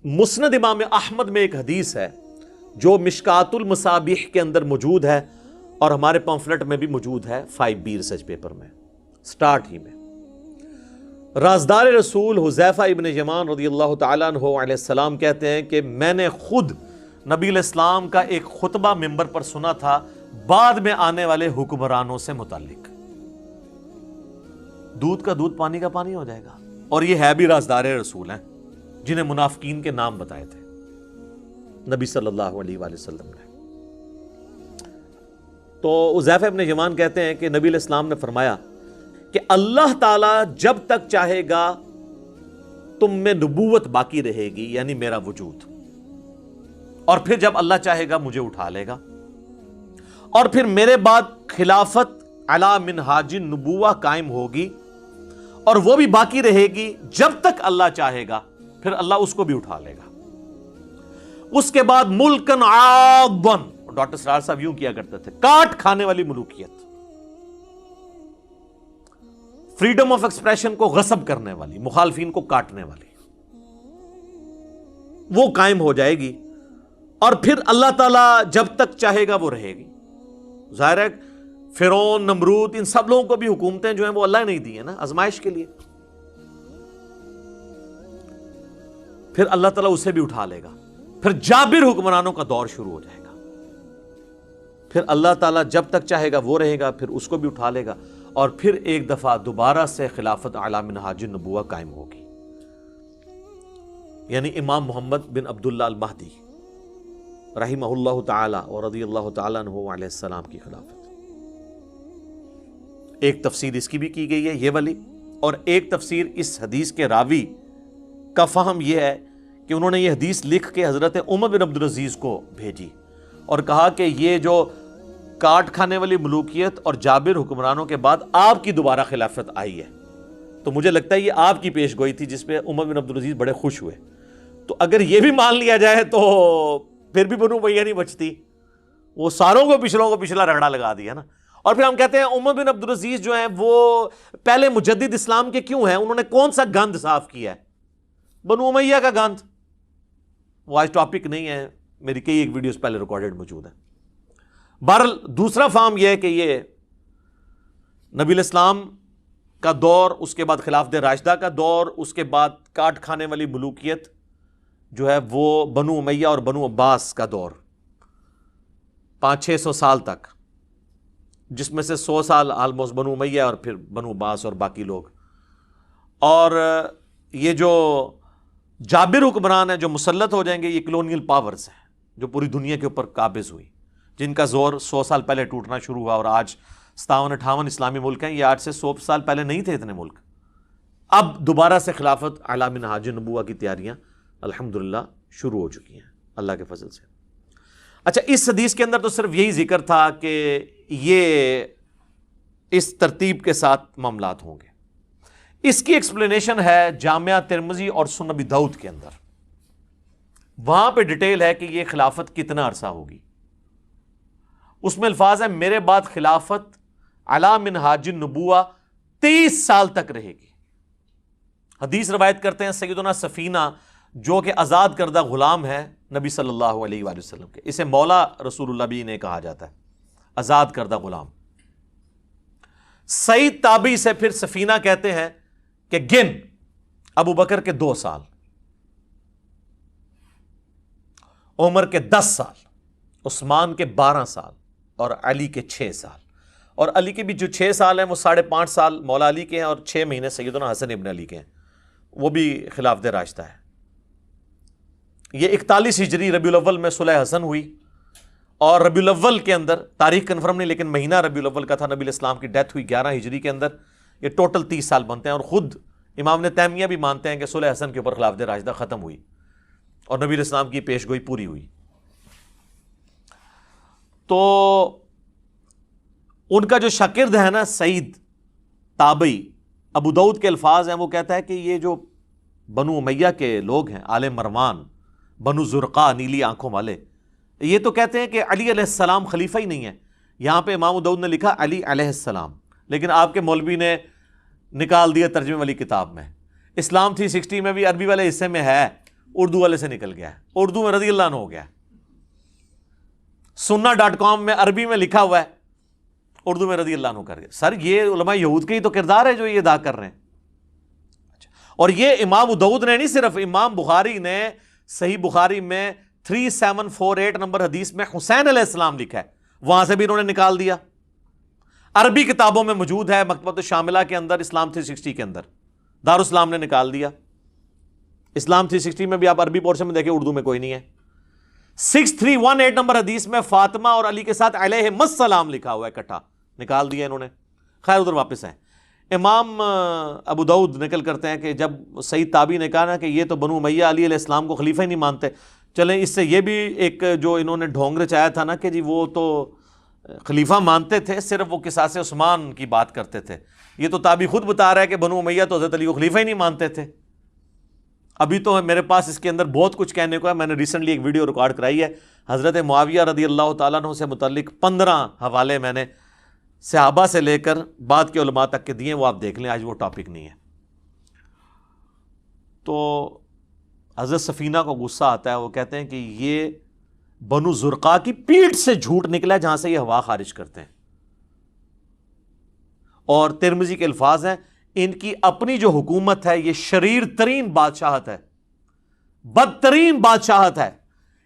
مسند امام احمد میں ایک حدیث ہے جو مشکات المصابیح کے اندر موجود ہے اور ہمارے پمفلٹ میں بھی موجود ہے 5B ریسرچ پیپر میں سٹارٹ ہی میں. رازدار رسول حذیفہ ابن یمان رضی اللہ تعالیٰ عنہ علیہ السلام کہتے ہیں کہ میں نے خود نبی علیہ السلام کا ایک خطبہ ممبر پر سنا تھا بعد میں آنے والے حکمرانوں سے متعلق. دودھ کا دودھ پانی کا پانی ہو جائے گا. اور یہ ہے بھی رازدار رسول ہیں جنہیں منافقین کے نام بتائے تھے نبی صلی اللہ علیہ وآلہ وسلم نے. تو حذیفہ ابن یمان کہتے ہیں کہ نبی علیہ السلام نے فرمایا کہ اللہ تعالیٰ جب تک چاہے گا تم میں نبوت باقی رہے گی، یعنی میرا وجود، اور پھر جب اللہ چاہے گا مجھے اٹھا لے گا، اور پھر میرے بعد خلافت علی منہاج النبوہ قائم ہوگی اور وہ بھی باقی رہے گی جب تک اللہ چاہے گا، پھر اللہ اس کو بھی اٹھا لے گا. اس کے بعد ملکن عاضن، ڈاکٹر سرار صاحب یوں کیا کرتے تھے، کاٹ کھانے والی ملوکیت، فریڈم آف ایکسپریشن کو غصب کرنے والی، مخالفین کو کاٹنے والی، وہ قائم ہو جائے گی، اور پھر اللہ تعالیٰ جب تک چاہے گا وہ رہے گی. ظاہر ہے فرعون، نمرود، ان سب لوگوں کو بھی حکومتیں جو ہیں وہ اللہ نے نہیں دی ہیں نا، آزمائش کے لیے. پھر اللہ تعالیٰ اسے بھی اٹھا لے گا، پھر جابر حکمرانوں کا دور شروع ہو جائے گا. پھر اللہ تعالیٰ جب تک چاہے گا وہ رہے گا، پھر اس کو بھی اٹھا لے گا، اور پھر ایک دفعہ دوبارہ سے خلافت علی منہاج النبوہ قائم ہوگی، یعنی امام محمد بن عبداللہ المہدی رحمہ اللہ تعالی اور رضی اللہ تعالی عنہ علیہ السلام کی خلافت. ایک تفسیر اس کی بھی کی گئی ہے یہ والی، اور ایک تفسیر اس حدیث کے راوی کا فہم یہ ہے کہ انہوں نے یہ حدیث لکھ کے حضرت عمر بن عبدالعزیز کو بھیجی اور کہا کہ یہ جو کاٹ کھانے والی ملوکیت اور جابر حکمرانوں کے بعد آپ کی دوبارہ خلافت آئی ہے، تو مجھے لگتا ہے یہ آپ کی پیش گوئی تھی جس پہ عمر بن عبدالعزیز بڑے خوش ہوئے. تو اگر یہ بھی مان لیا جائے تو پھر بھی بنو امیہ نہیں بچتی، وہ ساروں کو پچھلوں کو پچھلا رگڑا لگا دیا نا. اور پھر ہم کہتے ہیں عمر بن عبدالعزیز جو ہیں وہ پہلے مجدد اسلام کے کیوں ہیں؟ انہوں نے کون سا گند صاف کیا ہے؟ بنو امیہ کا گند. وہ آج ٹاپک نہیں ہے، میری کئی ایک ویڈیوز پہلے ریکارڈڈ موجود ہیں. بہرحال دوسرا فہم یہ ہے کہ یہ نبی علیہ السلام کا دور، اس کے بعد خلافت راشدہ کا دور، اس کے بعد کاٹ کھانے والی ملوکیت جو ہے وہ بنو امیہ اور بنو عباس کا دور 500-600 سال تک، جس میں سے 100 سال آلموسٹ بنو امیہ اور پھر بنو عباس اور باقی لوگ. اور یہ جو جابر حکمران ہیں جو مسلط ہو جائیں گے، یہ کلونیل پاورز ہیں جو پوری دنیا کے اوپر قابض ہوئی، جن کا زور 100 سال پہلے ٹوٹنا شروع ہوا، اور آج 57-58 اسلامی ملک ہیں. یہ آج سے 100 سال پہلے نہیں تھے اتنے ملک. اب دوبارہ سے خلافت علی منہاج النبوہ کی تیاریاں الحمدللہ شروع ہو چکی ہیں اللہ کے فضل سے. اچھا، اس حدیث کے اندر تو صرف یہی ذکر تھا کہ یہ اس ترتیب کے ساتھ معاملات ہوں گے. اس کی ایکسپلینیشن ہے جامعہ ترمذی اور سنن ابی داؤد کے اندر. وہاں پہ ڈیٹیل ہے کہ یہ خلافت کتنا عرصہ ہوگی. اس میں الفاظ ہیں میرے بعد خلافت علی منہاج النبوہ 23 سال تک رہے گی. حدیث روایت کرتے ہیں سیدنا سفینہ جو کہ آزاد کردہ غلام ہے نبی صلی اللہ علیہ وآلہ وسلم کے، اسے مولا رسول اللہ بھی نے کہا جاتا ہے، آزاد کردہ غلام. سعید تابعی سے پھر سفینہ کہتے ہیں کہ گن ابو بکر کے 2 سال، عمر کے 10 سال، عثمان کے 12 سال اور علی کے 6 سال. اور علی کے بھی جو 6 سال ہیں وہ 5.5 سال مولا علی کے ہیں اور 6 مہینے سیدنا حسن ابن علی کے ہیں، وہ بھی خلافت راشدہ ہے. یہ 41 ہجری ربیع الاول میں صلح حسن ہوئی، اور ربیع الاول کے اندر تاریخ کنفرم نہیں لیکن مہینہ ربیع الاول کا تھا. نبی علیہ السلام کی ڈیتھ ہوئی 11 ہجری کے اندر. یہ ٹوٹل 30 سال بنتے ہیں، اور خود امام ابن تیمیہ بھی مانتے ہیں کہ صلح حسن کے اوپر خلافت راشدہ ختم ہوئی اور نبی علیہ السلام کی پیش گوئی پوری ہوئی. تو ان کا جو شاگرد ہے نا سعید تابعی، ابو داؤد کے الفاظ ہیں، وہ کہتا ہے کہ یہ جو بنو امیہ کے لوگ ہیں، آل مروان، بنو زرقا، نیلی آنکھوں والے، یہ تو کہتے ہیں کہ علی علیہ السلام خلیفہ ہی نہیں ہے. یہاں پہ امام داؤد نے لکھا علی علیہ السلام، لیکن آپ کے مولوی نے نکال دیا ترجمے والی کتاب میں. اسلام 360 میں بھی عربی والے حصے میں ہے اردو والے سے نکل گیا ہے، اردو میں رضی اللہ عنہ ہو گیا ہے، sunna.com میں عربی میں لکھا ہوا ہے، اردو میں رضی اللہ عنہ کر گیا۔ سر یہ علماء یہود کے ہی تو کردار ہے جو یہ ادا کر رہے ہیں۔ اور یہ امام ابو داؤد نے نہیں، صرف امام بخاری نے صحیح بخاری میں 3748 نمبر حدیث میں حسین علیہ السلام لکھا ہے، وہاں سے بھی انہوں نے نکال دیا۔ عربی کتابوں میں موجود ہے، مکتبۃ الشاملہ کے اندر، اسلام 360 کے اندر دارالاسلام نے نکال دیا۔ اسلام 360 میں بھی آپ عربی پورشن میں دیکھیں، اردو میں کوئی نہیں ہے۔ 6318 نمبر حدیث میں فاطمہ اور علی کے ساتھ علیہم السلام لکھا ہوا ہے، اکٹھا نکال دیا انہوں نے۔ خیر ادھر واپس ہیں، امام ابو داؤد نقل کرتے ہیں کہ جب سعید تابعی نے کہا نا کہ یہ تو بنو امیہ علی علیہ السلام کو خلیفہ ہی نہیں مانتے، چلیں اس سے یہ بھی ایک جو انہوں نے ڈھونگ رچایا تھا نا کہ جی وہ تو خلیفہ مانتے تھے، صرف وہ قصاص عثمان کی بات کرتے تھے، یہ تو تابعی خود بتا رہا ہے کہ بنو امیہ تو حضرت علی کو خلیفہ ہی نہیں مانتے تھے۔ ابھی تو میرے پاس اس کے اندر بہت کچھ کہنے کو ہے، میں نے ریسنٹلی ایک ویڈیو ریکارڈ کرائی ہے حضرت معاویہ رضی اللہ تعالیٰ عنہ سے متعلق 15 حوالے میں نے صحابہ سے لے کر بعد کے علماء تک کے دیے، وہ آپ دیکھ لیں، آج وہ ٹاپک نہیں ہے۔ تو حضرت سفینہ کو غصہ آتا ہے، وہ کہتے ہیں کہ یہ بنو زرقا کی پیٹھ سے جھوٹ نکلا ہے جہاں سے یہ ہوا خارج کرتے ہیں، اور ترمذی کے الفاظ ہیں ان کی اپنی جو حکومت ہے یہ شریر ترین بادشاہت ہے، بدترین بادشاہت ہے،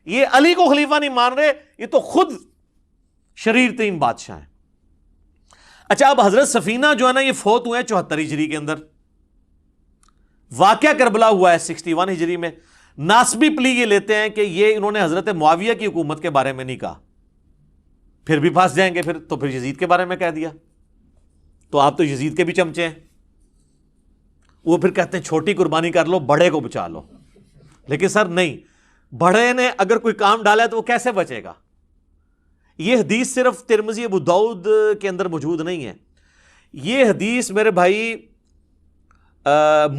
یہ علی کو خلیفہ نہیں مان رہے، یہ تو خود شریر ترین بادشاہ ہیں۔ اچھا اب حضرت سفینہ جو ہے نا یہ فوت ہوئے ہیں 74 ہجری کے اندر، واقعہ کربلا ہوا ہے 61 ہجری میں۔ ناسبی پلی یہ لیتے ہیں کہ یہ انہوں نے حضرت معاویہ کی حکومت کے بارے میں نہیں کہا، پھر بھی پھنس جائیں گے پھر یزید کے بارے میں کہہ دیا، تو آپ تو یزید کے بھی چمچے ہیں۔ وہ پھر کہتے ہیں چھوٹی قربانی کر لو، بڑے کو بچا لو، لیکن سر نہیں، بڑے نے اگر کوئی کام ڈالا ہے تو وہ کیسے بچے گا؟ یہ حدیث صرف ترمذی ابو داؤد کے اندر موجود نہیں ہے، یہ حدیث میرے بھائی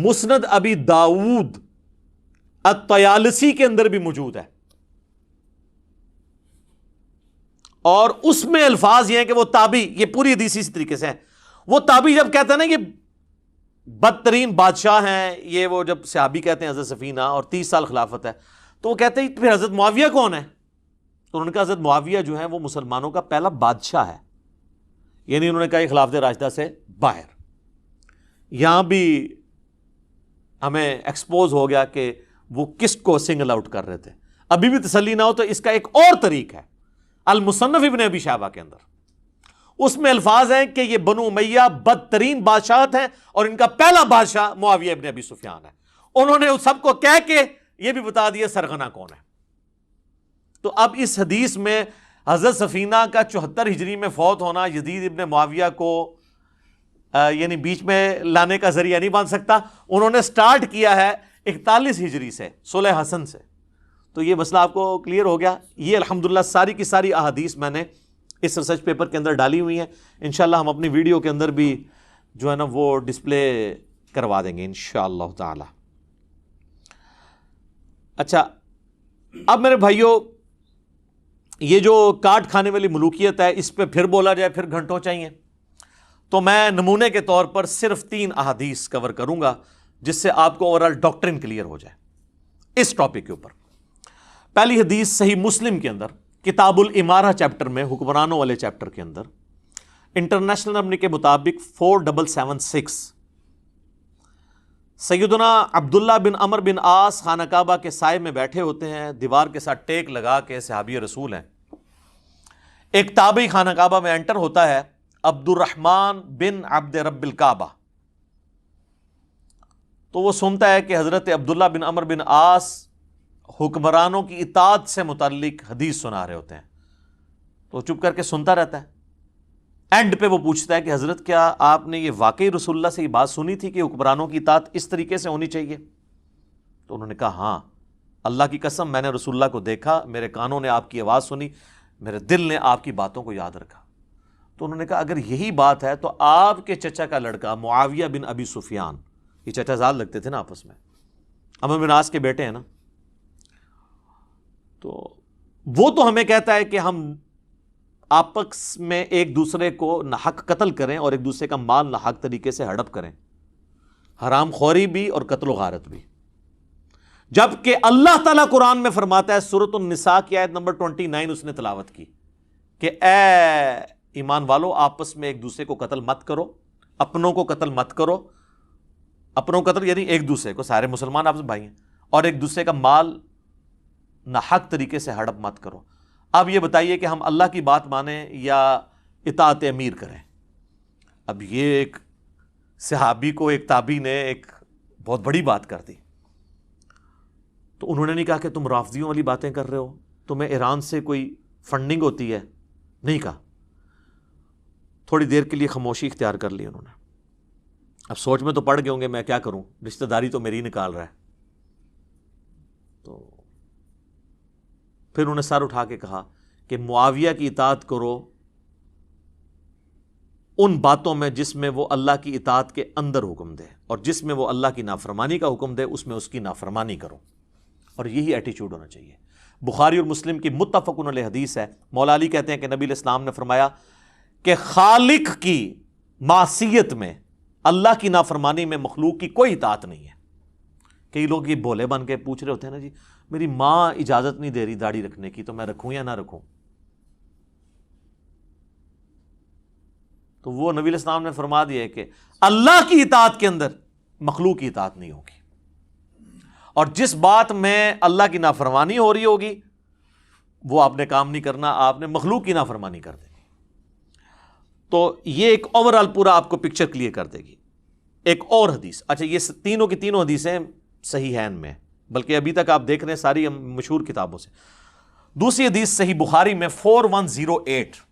مسند ابی داؤد الطیالسی کے اندر بھی موجود ہے، اور اس میں الفاظ یہ ہیں کہ وہ تابعی، یہ پوری حدیث اسی طریقے سے ہے، وہ تابعی جب کہتا ہے نا یہ بدترین بادشاہ ہیں، یہ وہ جب صحابی کہتے ہیں حضرت سفینہ اور 30 سال خلافت ہے، تو وہ کہتے ہیں پھر حضرت معاویہ کون ہے؟ تو انہوں نے کہا حضرت معاویہ جو ہے وہ مسلمانوں کا پہلا بادشاہ ہے، یعنی انہوں نے کہا یہ خلافت راشدہ سے باہر۔ یہاں بھی ہمیں ایکسپوز ہو گیا کہ وہ کس کو سنگل آؤٹ کر رہے تھے۔ ابھی بھی تسلی نہ ہو تو اس کا ایک اور طریق ہے المصنف ابن ابی شیبہ کے اندر، اس میں الفاظ ہیں کہ یہ بنو امیہ بدترین بادشاہت ہیں اور ان کا پہلا بادشاہ معاویہ ابن ابی سفیان ہے۔ انہوں نے سب کو کہہ کے یہ بھی بتا دیا سرغنہ کون ہے۔ تو اب اس حدیث میں حضرت سفینہ کا 74 ہجری میں فوت ہونا یزید ابن معاویہ کو یعنی بیچ میں لانے کا ذریعہ نہیں بن سکتا۔ انہوں نے سٹارٹ کیا ہے 41 ہجری سے، صلح حسن سے۔ تو یہ مسئلہ آپ کو کلیئر ہو گیا۔ یہ الحمدللہ ساری کی ساری احادیث میں نے اس ریسرچ پیپر کے اندر ڈالی ہوئی ہیں، انشاءاللہ ہم اپنی ویڈیو کے اندر بھی جو ہے نا وہ ڈسپلے کروا دیں گے انشاءاللہ تعالی۔ اچھا اب میرے بھائیوں، یہ جو کاٹ کھانے والی ملوکیت ہے اس پہ پھر بولا جائے پھر گھنٹوں چاہیے، تو میں نمونے کے طور پر صرف 3 احادیث کور کروں گا جس سے آپ کو اوورآل ڈاکٹرن کلیئر ہو جائے اس ٹاپک کے اوپر۔ پہلی حدیث صحیح مسلم کے اندر کتاب الامارہ چیپٹر میں، حکمرانوں والے چیپٹر کے اندر، انٹرنیشنل نمبر کے مطابق 4776، سیدنا عبداللہ بن عمر بن عاص خانہ کعبہ کے سائے میں بیٹھے ہوتے ہیں، دیوار کے ساتھ ٹیک لگا کے، صحابی رسول ہیں۔ ایک تابعی خانہ کعبہ میں انٹر ہوتا ہے، عبد الرحمن بن عبد رب الکعبہ، تو وہ سنتا ہے کہ حضرت عبداللہ بن عمر بن عاص حکمرانوں کی اطاعت سے متعلق حدیث سنا رہے ہوتے ہیں، تو چپ کر کے سنتا رہتا ہے۔ اینڈ پہ وہ پوچھتا ہے کہ حضرت کیا آپ نے یہ واقعی رسول اللہ سے یہ بات سنی تھی کہ حکمرانوں کی اطاعت اس طریقے سے ہونی چاہیے؟ تو انہوں نے کہا ہاں، اللہ کی قسم میں نے رسول اللہ کو دیکھا، میرے کانوں نے آپ کی آواز سنی، میرے دل نے آپ کی باتوں کو یاد رکھا۔ تو انہوں نے کہا اگر یہی بات ہے تو آپ کے چچا کا لڑکا معاویہ بن ابی سفیان، یہ چچا زاد لگتے تھے نا آپس میں، عمرو بن عاص کے بیٹے ہیں نا، تو وہ تو ہمیں کہتا ہے کہ ہم آپس میں ایک دوسرے کو ناحق قتل کریں اور ایک دوسرے کا مال ناحق طریقے سے ہڑپ کریں، حرام خوری بھی اور قتل و غارت بھی۔ جبکہ اللہ تعالیٰ قرآن میں فرماتا ہے، سورۃ النساء کی آیت نمبر 29 اس نے تلاوت کی کہ اے ایمان والو آپس میں ایک دوسرے کو قتل مت کرو، اپنوں کو قتل مت کرو، اپنوں کو قتل یعنی ایک دوسرے کو، سارے مسلمان آپس میں بھائی ہیں، اور ایک دوسرے کا مال ناحق طریقے سے ہڑپ مت کرو۔ اب یہ بتائیے کہ ہم اللہ کی بات مانیں یا اطاعت امیر کریں؟ اب یہ ایک صحابی کو ایک تابعی نے ایک بہت بڑی بات کر دی، تو انہوں نے نہیں کہا کہ تم رافضیوں والی باتیں کر رہے ہو، تمہیں ایران سے کوئی فنڈنگ ہوتی ہے، نہیں کہا، تھوڑی دیر کے لیے خاموشی اختیار کر لی انہوں نے۔ اب سوچ میں تو پڑ گئے ہوں گے میں کیا کروں، رشتہ داری تو میری نکال رہا ہے، تو پھر انہوں نے سر اٹھا کے کہا کہ معاویہ کی اطاعت کرو ان باتوں میں جس میں وہ اللہ کی اطاعت کے اندر حکم دے، اور جس میں وہ اللہ کی نافرمانی کا حکم دے اس میں اس کی نافرمانی کرو، اور یہی ایٹیچیوڈ ہونا چاہیے۔ بخاری اور مسلم کی متفق علیہ حدیث ہے، مولا علی کہتے ہیں کہ نبی علیہ السلام نے فرمایا کہ خالق کی معصیت میں، اللہ کی نافرمانی میں مخلوق کی کوئی اطاعت نہیں ہے۔ کئی لوگ یہ بولے بن کے پوچھ رہے ہوتے ہیں نا، جی میری ماں اجازت نہیں دے رہی داڑھی رکھنے کی، تو میں رکھوں یا نہ رکھوں؟ تو وہ نبی علیہ السلام نے فرما دیا ہے کہ اللہ کی اطاعت کے اندر مخلوق کی اطاعت نہیں ہوگی، اور جس بات میں اللہ کی نافرمانی ہو رہی ہوگی وہ آپ نے کام نہیں کرنا، آپ نے مخلوق کی نافرمانی کر دینی۔ تو یہ ایک اوورآل پورا آپ کو پکچر کلیئر کر دے گی۔ ایک اور حدیث، اچھا یہ تینوں کی تینوں حدیثیں صحیحین میں، بلکہ ابھی تک آپ دیکھ رہے ہیں ساری مشہور کتابوں سے۔ دوسری حدیث صحیح بخاری میں 4108،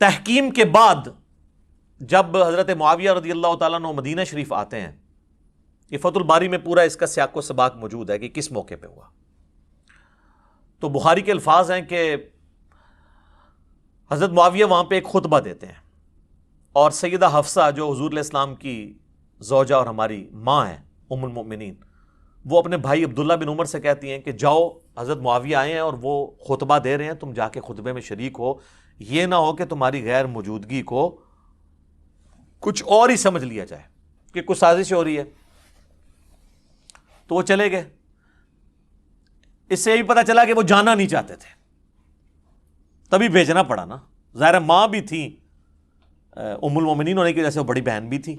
تحکیم کے بعد جب حضرت معاویہ رضی اللہ تعالیٰ عنہ مدینہ شریف آتے ہیں، یہ فتح الباری میں پورا اس کا سیاق و سباق موجود ہے کہ کس موقع پہ ہوا۔ تو بخاری کے الفاظ ہیں کہ حضرت معاویہ وہاں پہ ایک خطبہ دیتے ہیں، اور سیدہ حفصہ جو حضور علیہ السلام کی زوجہ اور ہماری ماں ہیں ام المؤمنین، وہ اپنے بھائی عبداللہ بن عمر سے کہتی ہیں کہ جاؤ، حضرت معاویہ آئے ہیں اور وہ خطبہ دے رہے ہیں، تم جا کے خطبے میں شریک ہو، یہ نہ ہو کہ تمہاری غیر موجودگی کو کچھ اور ہی سمجھ لیا جائے کہ کچھ سازش ہو رہی ہے۔ تو وہ چلے گئے، اس سے یہ بھی پتا چلا کہ وہ جانا نہیں چاہتے تھے، تبھی بھیجنا پڑا نا، ظاہر ماں بھی تھی، ام المومنین ہونے کی وجہ سے وہ بڑی بہن بھی تھی۔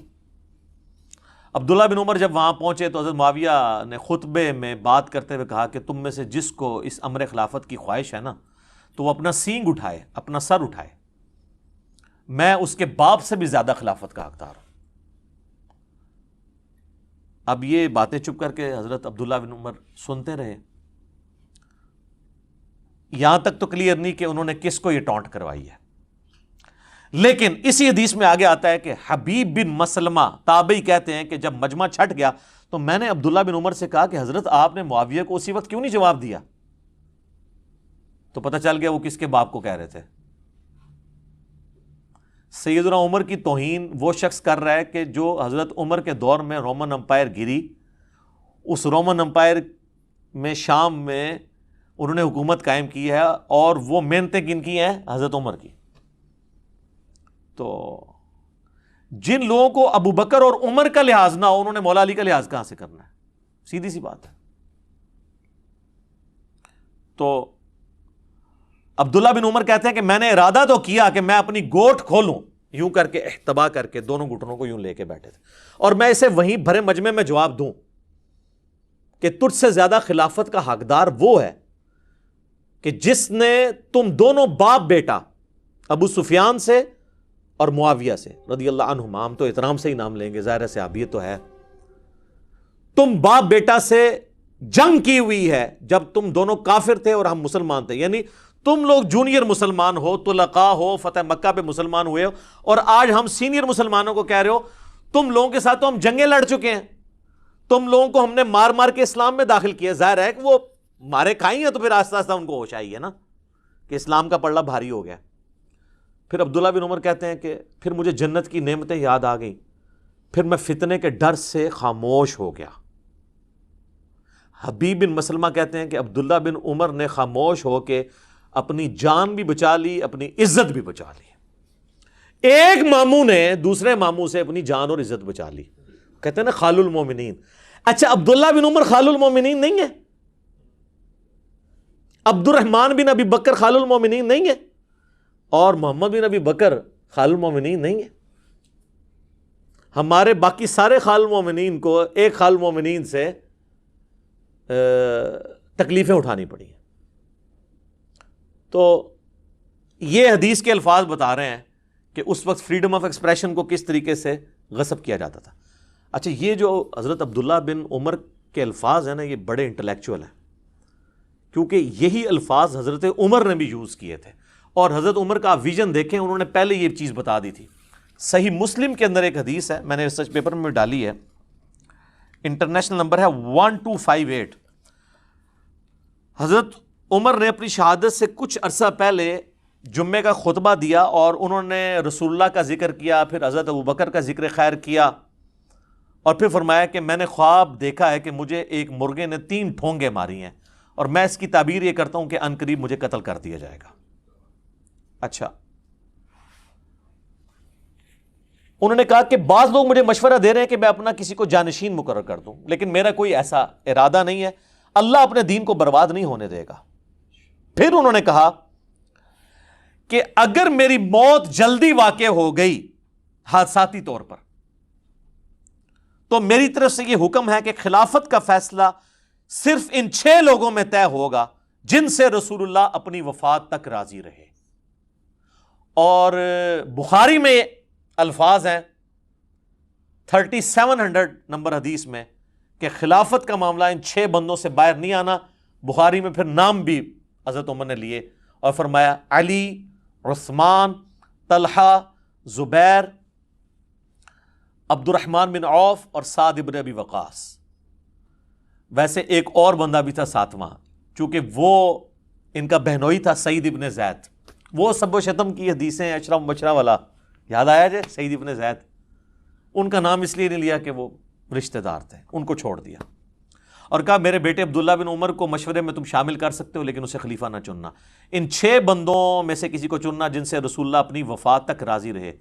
عبداللہ بن عمر جب وہاں پہنچے تو حضرت معاویہ نے خطبے میں بات کرتے ہوئے کہا کہ تم میں سے جس کو اس امر خلافت کی خواہش ہے نا، تو وہ اپنا سینگ اٹھائے، اپنا سر اٹھائے، میں اس کے باپ سے بھی زیادہ خلافت کا حقدار ہوں۔ اب یہ باتیں چپ کر کے حضرت عبداللہ بن عمر سنتے رہے، یہاں تک تو کلیئر نہیں کہ انہوں نے کس کو یہ ٹونٹ کروائی ہے، لیکن اسی حدیث میں آگے آتا ہے کہ حبیب بن مسلمہ تابعی کہتے ہیں کہ جب مجمع چھٹ گیا تو میں نے عبداللہ بن عمر سے کہا کہ حضرت آپ نے معاویہ کو اسی وقت کیوں نہیں جواب دیا؟ تو پتہ چل گیا وہ کس کے باپ کو کہہ رہے تھے۔ سیدنا عمر کی توہین وہ شخص کر رہا ہے کہ جو حضرت عمر کے دور میں رومن امپائر گری، اس رومن امپائر میں شام میں انہوں نے حکومت قائم کی ہے، اور وہ محنتیں کن کی ہیں؟ حضرت عمر کی۔ تو جن لوگوں کو ابو بکر اور عمر کا لحاظ نہ ہو، انہوں نے مولا علی کا لحاظ کہاں سے کرنا ہے؟ سیدھی سی بات ہے۔ تو عبداللہ بن عمر کہتے ہیں کہ میں نے ارادہ تو کیا کہ میں اپنی گوٹ کھولوں، یوں کر کے احتبا کر کے دونوں گھٹنوں کو یوں لے کے بیٹھے تھے، اور میں اسے وہیں بھرے مجمع میں جواب دوں کہ تجھ سے زیادہ خلافت کا حقدار وہ ہے کہ جس نے تم دونوں باپ بیٹا ابو سفیان سے اور معاویہ سے رضی اللہ عنہما، ہم تو احترام سے ہی نام لیں گے، ظاہر ہے صحابیت تو ہے، تم باپ بیٹا سے جنگ کی ہوئی ہے جب تم دونوں کافر تھے اور ہم مسلمان تھے، یعنی تم لوگ جونیئر مسلمان ہو، طلقاء ہو، فتح مکہ پہ مسلمان ہوئے ہو، اور آج ہم سینئر مسلمانوں کو کہہ رہے ہو تم لوگوں کے ساتھ تو ہم جنگیں لڑ چکے ہیں، تم لوگوں کو ہم نے مار مار کے اسلام میں داخل کیا۔ ظاہر ہے کہ وہ مارے کھائی ہیں تو پھر آہستہ آہستہ ان کو ہوش آئی ہے نا کہ اسلام کا پلڑا بھاری ہو گیا۔ پھر عبداللہ بن عمر کہتے ہیں کہ پھر مجھے جنت کی نعمتیں یاد آ گئیں، پھر میں فتنے کے ڈر سے خاموش ہو گیا۔ حبیب بن مسلمہ کہتے ہیں کہ عبداللہ بن عمر نے خاموش ہو کے اپنی جان بھی بچا لی، اپنی عزت بھی بچا لی۔ ایک ماموں نے دوسرے ماموں سے اپنی جان اور عزت بچا لی، کہتے ہیں نا خال المومنین، اچھا عبداللہ بن عمر خال المومنین نہیں ہے؟ عبد الرحمن بن ابی بکر خال المومنین نہیں ہے؟ اور محمد بن ابی بکر خال المومنین نہیں ہے؟ ہمارے باقی سارے خال المومنین کو ایک خال المومنین سے تکلیفیں اٹھانی پڑی ہیں. تو یہ حدیث کے الفاظ بتا رہے ہیں کہ اس وقت فریڈم آف ایکسپریشن کو کس طریقے سے غصب کیا جاتا تھا. اچھا یہ جو حضرت عبداللہ بن عمر کے الفاظ ہیں نا، یہ بڑے انٹلیکچوئل ہیں، کیونکہ یہی الفاظ حضرت عمر نے بھی یوز کیے تھے. اور حضرت عمر کا ویژن دیکھیں، انہوں نے پہلے یہ چیز بتا دی تھی. صحیح مسلم کے اندر ایک حدیث ہے، میں نے ریسرچ پیپر میں ڈالی ہے، انٹرنیشنل نمبر ہے 1258. حضرت عمر نے اپنی شہادت سے کچھ عرصہ پہلے جمعے کا خطبہ دیا اور انہوں نے رسول اللہ کا ذکر کیا، پھر حضرت ابوبکر کا ذکر خیر کیا، اور پھر فرمایا کہ میں نے خواب دیکھا ہے کہ مجھے ایک مرغے نے 3 ٹھونگے ماری ہیں، اور میں اس کی تعبیر یہ کرتا ہوں کہ ان قریب مجھے قتل کر دیا جائے گا. اچھا انہوں نے کہا کہ بعض لوگ مجھے مشورہ دے رہے ہیں کہ میں اپنا کسی کو جانشین مقرر کر دوں، لیکن میرا کوئی ایسا ارادہ نہیں ہے، اللہ اپنے دین کو برباد نہیں ہونے دے گا. پھر انہوں نے کہا کہ اگر میری موت جلدی واقع ہو گئی حادثاتی طور پر، تو میری طرف سے یہ حکم ہے کہ خلافت کا فیصلہ صرف ان 6 لوگوں میں طے ہوگا جن سے رسول اللہ اپنی وفات تک راضی رہے. اور بخاری میں الفاظ ہیں 3700 نمبر حدیث میں کہ خلافت کا معاملہ ان 6 بندوں سے باہر نہیں آنا. بخاری میں پھر نام بھی حضرت عمر نے لیے اور فرمایا علی، عثمان، طلحہ، زبیر، عبد الرحمن بن عوف اور سعد ابن ابی وقاص. ویسے ایک اور بندہ بھی تھا 7واں، چونکہ وہ ان کا بہنوئی تھا، سعید ابن زید. وہ سب و شتم کی حدیثیں اشرا مبشرہ والا یاد آیا جائے، سعید ابن زید. ان کا نام اس لیے نہیں لیا کہ وہ رشتہ دار تھے، ان کو چھوڑ دیا اور کہا میرے بیٹے عبداللہ بن عمر کو مشورے میں تم شامل کر سکتے ہو، لیکن اسے خلیفہ نہ چننا. ان 6 بندوں میں سے کسی کو چننا جن سے رسول اللہ اپنی وفات تک راضی رہے.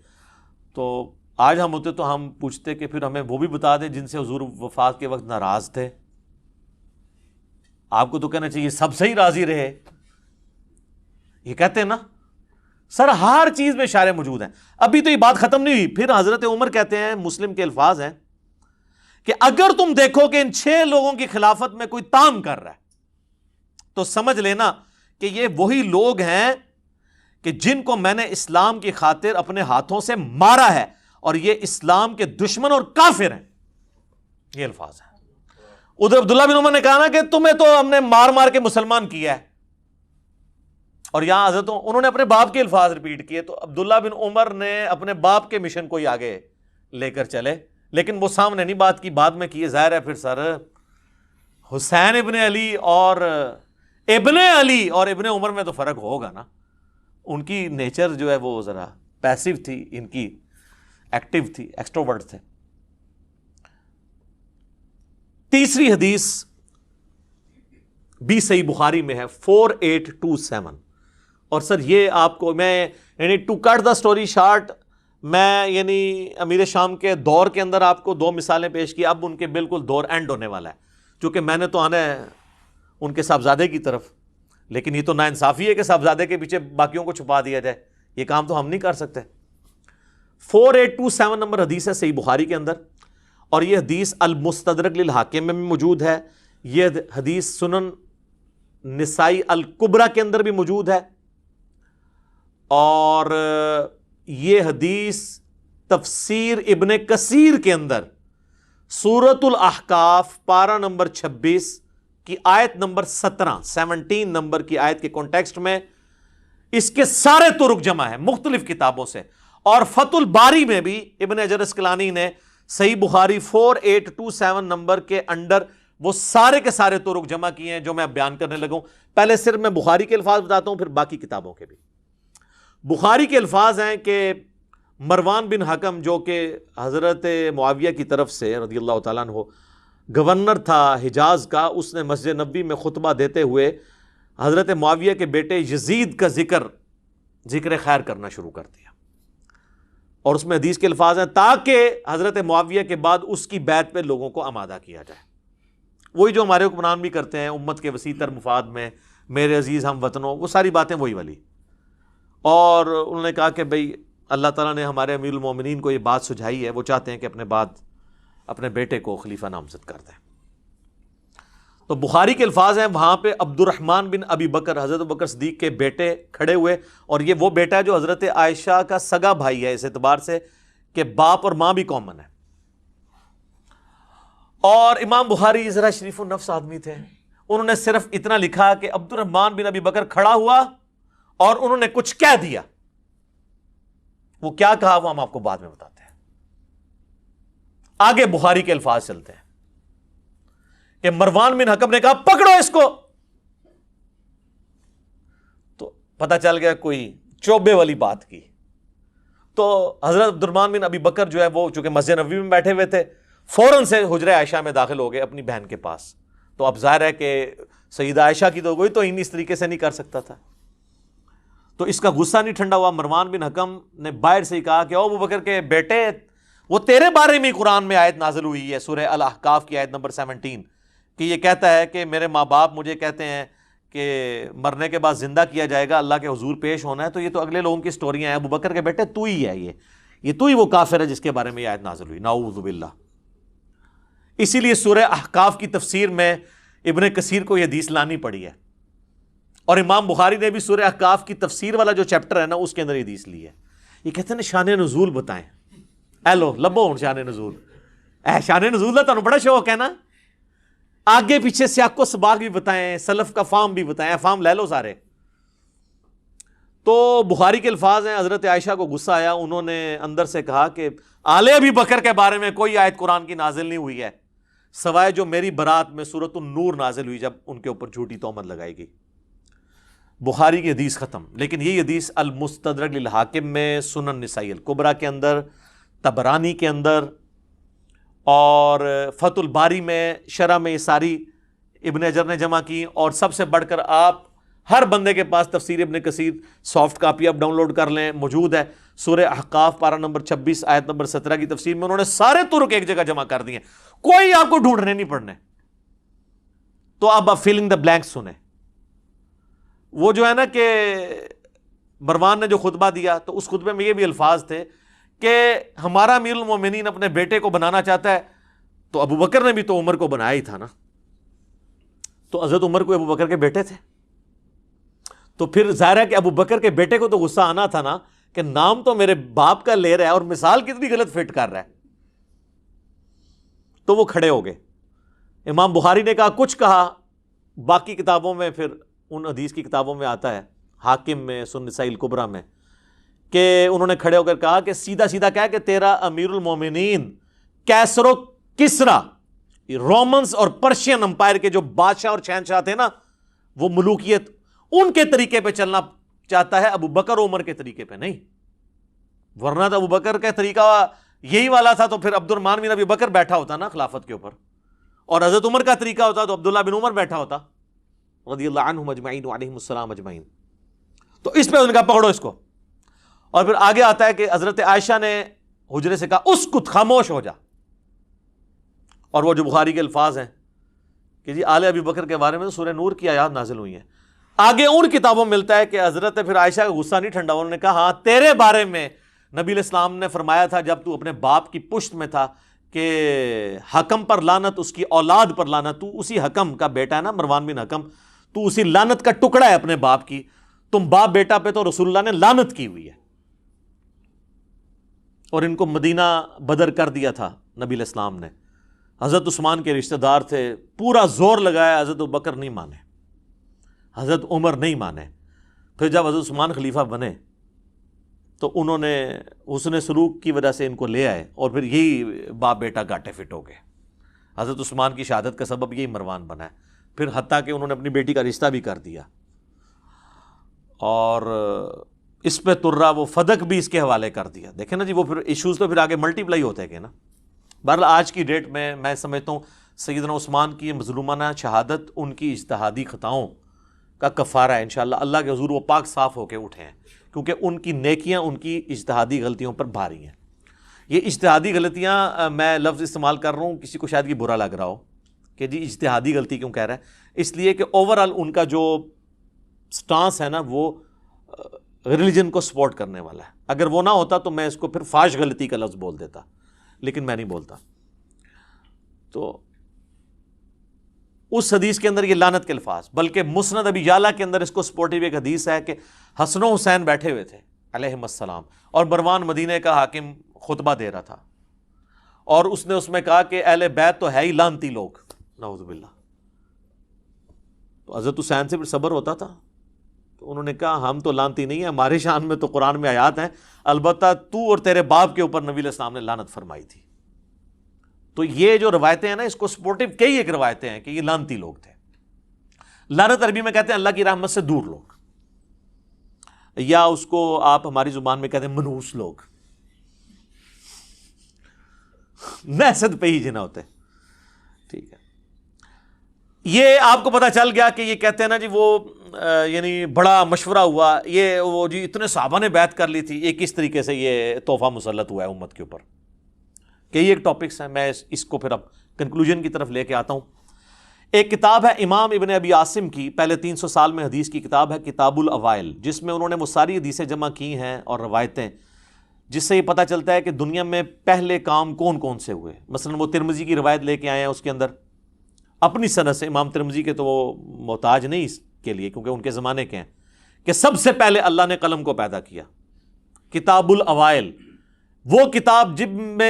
تو آج ہم ہوتے تو ہم پوچھتے کہ پھر ہمیں وہ بھی بتا دیں جن سے حضور وفات کے وقت ناراض تھے. آپ کو تو کہنا چاہیے سب سے ہی راضی رہے. یہ کہتے ہیں نا سر ہر چیز میں اشارے موجود ہیں. ابھی تو یہ بات ختم نہیں ہوئی. پھر حضرت عمر کہتے ہیں، مسلم کے الفاظ ہیں کہ اگر تم دیکھو کہ ان 6 لوگوں کی خلافت میں کوئی تام کر رہا ہے تو سمجھ لینا کہ یہ وہی لوگ ہیں کہ جن کو میں نے اسلام کی خاطر اپنے ہاتھوں سے مارا ہے، اور یہ اسلام کے دشمن اور کافر ہیں. یہ الفاظ ہیں. ادھر عبداللہ بن عمر نے کہا نا کہ تمہیں تو ہم نے مار مار کے مسلمان کیا ہے، اور یہاں حضرت انہوں نے اپنے باپ کے الفاظ ریپیٹ کیے. تو عبداللہ بن عمر نے اپنے باپ کے مشن کو ہی آگے لے کر چلے، لیکن وہ سامنے نہیں بات کی، بعد میں کی. ظاہر ہے پھر سر حسین ابن علی اور ابن عمر میں تو فرق ہوگا نا. ان کی نیچر جو ہے وہ ذرا پیسیو تھی، ان کی ایکٹیو تھی، ایکسٹروورٹ تھے. تیسری حدیث بھی صحیح بخاری میں ہے 4827. اور سر یہ آپ کو میں یعنی to cut the story short, میں یعنی امیر شام کے دور کے اندر آپ کو 2 مثالیں پیش کی. اب ان کے بالکل دور اینڈ ہونے والا ہے، چونکہ میں نے تو آنا ہے ان کے صاحبزادے کی طرف، لیکن یہ تو ناانصافی ہے کہ صاحبزادے کے پیچھے باقیوں کو چھپا دیا جائے. یہ کام تو ہم نہیں کر سکتے. 4827 نمبر حدیث ہے صحیح بخاری کے اندر، اور یہ حدیث المستدرک للحاکم میں بھی موجود ہے. یہ حدیث سنن نسائی الکبریٰ کے اندر بھی موجود ہے، اور یہ حدیث تفسیر ابن کثیر کے اندر سورۃ الاحقاف پارہ نمبر 26 کی آیت نمبر 17 نمبر کی آیت کے کانٹیکسٹ میں اس کے سارے طرق جمع ہیں مختلف کتابوں سے. اور فتح الباری میں بھی ابن حجر اسقلانی نے صحیح بخاری 4827 نمبر کے انڈر وہ سارے کے سارے طرق جمع کیے ہیں جو میں اب بیان کرنے لگوں. پہلے صرف میں بخاری کے الفاظ بتاتا ہوں، پھر باقی کتابوں کے بھی. بخاری کے الفاظ ہیں کہ مروان بن حکم جو کہ حضرت معاویہ کی طرف سے رضی اللہ تعالیٰ عنہ گورنر تھا حجاز کا، اس نے مسجد نبوی میں خطبہ دیتے ہوئے حضرت معاویہ کے بیٹے یزید کا ذکر خیر کرنا شروع کر دیا. اور اس میں حدیث کے الفاظ ہیں تاکہ حضرت معاویہ کے بعد اس کی بیعت پہ لوگوں کو آمادہ کیا جائے. وہی جو ہمارے حکمران بھی کرتے ہیں امت کے وسیع تر مفاد میں، میرے عزیز ہم وطنوں، وہ ساری باتیں وہی والی. اور انہوں نے کہا کہ بھئی اللہ تعالیٰ نے ہمارے امیر المومنین کو یہ بات سجھائی ہے، وہ چاہتے ہیں کہ اپنے بعد اپنے بیٹے کو خلیفہ نامزد کر دیں. تو بخاری کے الفاظ ہیں وہاں پہ عبد الرحمن بن ابی بکر، حضرت ابوبکر صدیق کے بیٹے کھڑے ہوئے، اور یہ وہ بیٹا ہے جو حضرت عائشہ کا سگا بھائی ہے اس اعتبار سے کہ باپ اور ماں بھی کامن ہے. اور امام بخاری ذرا شریف النفس آدمی تھے، انہوں نے صرف اتنا لکھا کہ عبد الرحمن بن ابی بکر کھڑا ہوا اور انہوں نے کچھ کہہ دیا. وہ کیا کہا وہ ہم آپ کو بعد میں بتاتے ہیں. آگے بخاری کے الفاظ چلتے ہیں کہ مروان بن حکم نے کہا پکڑو اس کو. تو پتہ چل گیا کوئی چوبے والی بات کی. تو حضرت عبد الرحمن بن ابی بکر جو ہے وہ چونکہ مسجد نبوی میں بیٹھے ہوئے تھے، فوراً سے حجرہ عائشہ میں داخل ہو گئے اپنی بہن کے پاس. تو اب ظاہر ہے کہ سیدہ عائشہ کی تو کوئی توہین اس طریقے سے نہیں کر سکتا تھا. تو اس کا غصہ نہیں ٹھنڈا ہوا. مروان بن حکم نے باہر سے ہی کہا کہ او ابو بکر کے بیٹے، وہ تیرے بارے میں قرآن میں آیت نازل ہوئی ہے سورہ الاحقاف کی آیت نمبر 17 کہ یہ کہتا ہے کہ میرے ماں باپ مجھے کہتے ہیں کہ مرنے کے بعد زندہ کیا جائے گا، اللہ کے حضور پیش ہونا ہے. تو یہ تو اگلے لوگوں کی سٹوریاں ہیں. ابو بکر کے بیٹے تو ہی ہے، یہ تو ہی وہ کافر ہے جس کے بارے میں یہ آیت نازل ہوئی. نعوذ باللہ. اسی لیے سورہ احقاف کی تفسیر میں ابن کثیر کو یہ حدیث لانی پڑی ہے، اور امام بخاری نے بھی سورہ احقاف کی تفسیر والا جو چیپٹر ہے نا اس کے اندر یہ حدیث لی ہے. یہ کہتے ہیں شان نزول بتائیں. اے لو لبو ہن شان نزول، اے شان نزول کا تمہیں بڑا شوق ہے نا، آگے پیچھے سیاق و سباق بھی بتائیں، سلف کا فام بھی بتائیں، فام لے لو سارے. تو بخاری کے الفاظ ہیں حضرت عائشہ کو غصہ آیا، انہوں نے اندر سے کہا کہ آل ابی بکر کے بارے میں کوئی آیت قرآن کی نازل نہیں ہوئی ہے سوائے جو میری برات میں سورۃ النور نازل ہوئی جب ان کے اوپر جھوٹی تہمت لگائی گئی. بخاری کی حدیث ختم. لیکن یہ حدیث المستدرک للحاکم میں، سنن نسائی الکبریٰ کے اندر، طبرانی کے اندر، اور فتح الباری میں شرح میں یہ ساری ابن حجر نے جمع کی. اور سب سے بڑھ کر آپ ہر بندے کے پاس تفسیر ابن کثیر سافٹ کاپی آپ ڈاؤن لوڈ کر لیں، موجود ہے. سورہ احقاف پارہ نمبر 26 آیت نمبر 17 کی تفسیر میں انہوں نے سارے طرق ایک جگہ جمع کر دیے، کوئی آپ کو ڈھونڈنے نہیں پڑنے. تو اب آپ فیلنگ دا بلینک سنیں. وہ جو ہے نا کہ مروان نے جو خطبہ دیا تو اس خطبے میں یہ بھی الفاظ تھے کہ ہمارا امیر المومنین اپنے بیٹے کو بنانا چاہتا ہے. تو ابو بکر نے بھی تو عمر کو بنایا ہی تھا نا. تو حضرت عمر کو ابو بکر کے بیٹے تھے، تو پھر ظاہر ہے کہ ابو بکر کے بیٹے کو تو غصہ آنا تھا نا کہ نام تو میرے باپ کا لے رہا ہے اور مثال کتنی غلط فٹ کر رہا ہے. تو وہ کھڑے ہو گئے. امام بخاری نے کہا کچھ کہا، باقی کتابوں میں پھر ان حدیث کی کتابوں میں آتا ہے، حاکم میں، سنن نسائی الکبریٰ میں، کہ انہوں نے کھڑے ہو کر کہا کہ سیدھا سیدھا کہا کہ تیرا امیر المومنین کیسر و کسرا، رومنز اور پرشین امپائر کے جو بادشاہ اور شہنشاہ تھے نا، وہ ملوکیت ان کے طریقے پہ چلنا چاہتا ہے، ابو بکر عمر کے طریقے پہ نہیں. ورنہ تو ابو بکر کا طریقہ یہی والا تھا تو پھر عبد الرحمن بن ابی بکر بیٹھا ہوتا نا خلافت کے اوپر، اور حضرت عمر کا طریقہ ہوتا تو عبداللہ بن عمر بیٹھا ہوتا رضی اللہ عنہم اجمعین وعلیہم السلام اجمعین. تو اس پہ ان کا پکڑو اس کو. اور پھر آگے آتا ہے کہ حضرت عائشہ نے حجرے سے کہا اسکت، خاموش ہو جا. اور وہ جو بخاری کے الفاظ ہیں کہ جی آل ابی بکر کے بارے میں تو سورہ نور کی آیات نازل ہوئی ہیں. آگے ان کتابوں میں ملتا ہے کہ حضرت پھر عائشہ کا غصہ نہیں ٹھنڈا، انہوں نے کہا ہاں تیرے بارے میں نبی علیہ السلام نے فرمایا تھا جب تو اپنے باپ کی پشت میں تھا کہ حکم پر لعنت، اس کی اولاد پر لعنت. تو اسی حکم کا بیٹا ہے نا مروان بن حکم، تو اسی لعنت کا ٹکڑا ہے اپنے باپ کی. تم باپ بیٹا پہ تو رسول اللہ نے لعنت کی ہوئی ہے. اور ان کو مدینہ بدر کر دیا تھا نبی علیہ السلام نے. حضرت عثمان کے رشتہ دار تھے، پورا زور لگایا، حضرت ابوبکر نہیں مانے، حضرت عمر نہیں مانے. پھر جب حضرت عثمان خلیفہ بنے تو انہوں نے حسن سلوک کی وجہ سے ان کو لے آئے، اور پھر یہی باپ بیٹا گاٹے فٹ ہو گئے. حضرت عثمان کی شہادت کا سبب یہی مروان بنا ہے. پھر حتیٰ کہ انہوں نے اپنی بیٹی کا رشتہ بھی کر دیا، اور اس پہ ترا وہ فدق بھی اس کے حوالے کر دیا. دیکھیں نا جی، وہ پھر ایشوز تو پھر آگے ملٹی پلائی ہوتے ہیں نا. بہرحال آج کی ڈیٹ میں سمجھتا ہوں سیدنا عثمان کی مظلومانہ شہادت ان کی اجتہادی خطاؤں کا کفارہ ہے. انشاءاللہ اللہ کے حضور وہ پاک صاف ہو کے اٹھے ہیں، کیونکہ ان کی نیکیاں ان کی اجتہادی غلطیوں پر بھاری ہیں. یہ اجتہادی غلطیاں میں لفظ استعمال کر رہا ہوں، کسی کو شاید یہ برا لگ رہا ہو کہ جی اجتہادی غلطی کیوں کہہ رہا ہے؟ اس لیے کہ اوورآل ان کا جو سٹانس ہے نا وہ ریلیجن کو سپورٹ کرنے والا ہے. اگر وہ نہ ہوتا تو میں اس کو پھر فاش غلطی کا لفظ بول دیتا، لیکن میں نہیں بولتا. تو اس حدیث کے اندر یہ لعنت کے الفاظ، بلکہ مسند ابی یعلا کے اندر اس کو سپورٹیو ایک حدیث ہے کہ حسن و حسین بیٹھے ہوئے تھے علیہم السلام، اور مروان مدینے کا حاکم خطبہ دے رہا تھا، اور اس نے اس میں کہا کہ اہل بیت تو ہے ہی لعنتی لوگ، نعوذ باللہ. تو حضرت حسین سے پھر صبر ہوتا تھا، تو انہوں نے کہا ہم تو لعنتی نہیں ہیں، ہماری شان میں تو قرآن میں آیات ہیں، البتہ تو اور تیرے باپ کے اوپر نبی علیہ السلام نے لعنت فرمائی تھی. تو یہ جو روایتیں ہیں نا، اس کو سپورٹیو کئی ایک روایتیں ہیں کہ یہ لعنتی لوگ تھے. لعنت عربی میں کہتے ہیں اللہ کی رحمت سے دور لوگ، یا اس کو آپ ہماری زبان میں کہتے ہیں منحوس لوگ، نحست پہ ہی جنا ہوتے. ٹھیک ہے، یہ آپ کو پتا چل گیا کہ یہ کہتے ہیں نا جی وہ یعنی بڑا مشورہ ہوا، یہ وہ جی اتنے صحابہ نے بیعت کر لی تھی، یہ کس طریقے سے یہ تحفہ مسلط ہوا ہے امت کے اوپر. کئی ایک ٹاپکس ہیں، میں اس کو پھر اب کنکلوژن کی طرف لے کے آتا ہوں. ایک کتاب ہے امام ابن ابی عاصم کی، پہلے 300 سال میں حدیث کی کتاب ہے کتاب الاوائل، جس میں انہوں نے وہ ساری حدیثیں جمع کی ہیں اور روایتیں، جس سے یہ پتہ چلتا ہے کہ دنیا میں پہلے کام کون کون سے ہوئے. مثلا وہ ترمذی کی روایت لے کے آئے ہیں، اس کے اندر اپنی سند سے، امام ترمذی کے تو وہ محتاج نہیں اس کے لیے کیونکہ ان کے زمانے کے ہیں، کہ سب سے پہلے اللہ نے قلم کو پیدا کیا. کتاب الاوائل وہ کتاب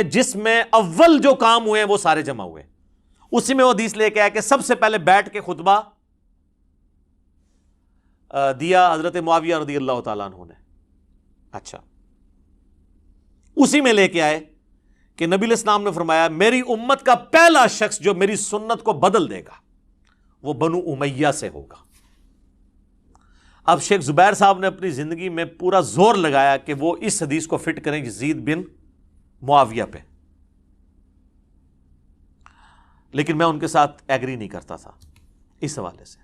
جس میں اول جو کام ہوئے ہیں وہ سارے جمع ہوئے. اسی میں وہ حدیث لے کے آیا کہ سب سے پہلے بیٹھ کے خطبہ دیا حضرت معاویہ رضی اللہ تعالیٰ عنہ نے. اچھا، اسی میں لے کے آئے کہ نبی علیہ السلام نے فرمایا میری امت کا پہلا شخص جو میری سنت کو بدل دے گا وہ بنو امیہ سے ہوگا. اب شیخ زبیر صاحب نے اپنی زندگی میں پورا زور لگایا کہ وہ اس حدیث کو فٹ کریں یزید بن معاویہ پہ، لیکن میں ان کے ساتھ ایگری نہیں کرتا تھا اس حوالے سے.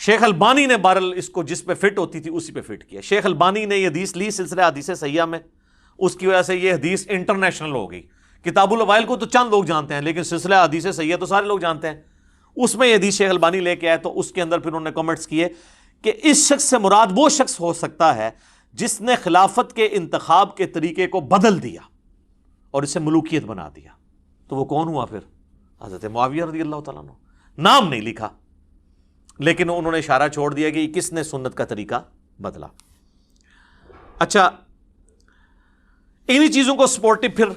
شیخ البانی نے بہرحال اس کو جس پہ فٹ ہوتی تھی اسی پہ فٹ کیا. شیخ البانی نے یہ حدیث لی سلسلہ حدیث صحیحہ میں، اس کی وجہ سے یہ حدیث انٹرنیشنل ہو گئی. کتاب الاوائل کو تو چند لوگ جانتے ہیں، لیکن سلسلہ حدیث صحیحہ تو سارے لوگ جانتے ہیں. اس میں یہ حدیث شیخ البانی لے کے آئے تو اس کے اندر پھر انہوں نے کمنٹس کیے کہ اس شخص سے مراد وہ شخص ہو سکتا ہے جس نے خلافت کے انتخاب کے طریقے کو بدل دیا اور اسے ملوکیت بنا دیا. تو وہ کون ہوا پھر؟ حضرت معاویہ رضی اللہ تعالیٰ عنہ. نام نہیں لکھا، لیکن انہوں نے اشارہ چھوڑ دیا کہ کس نے سنت کا طریقہ بدلا. اچھا، انہی چیزوں کو سپورٹیو پھر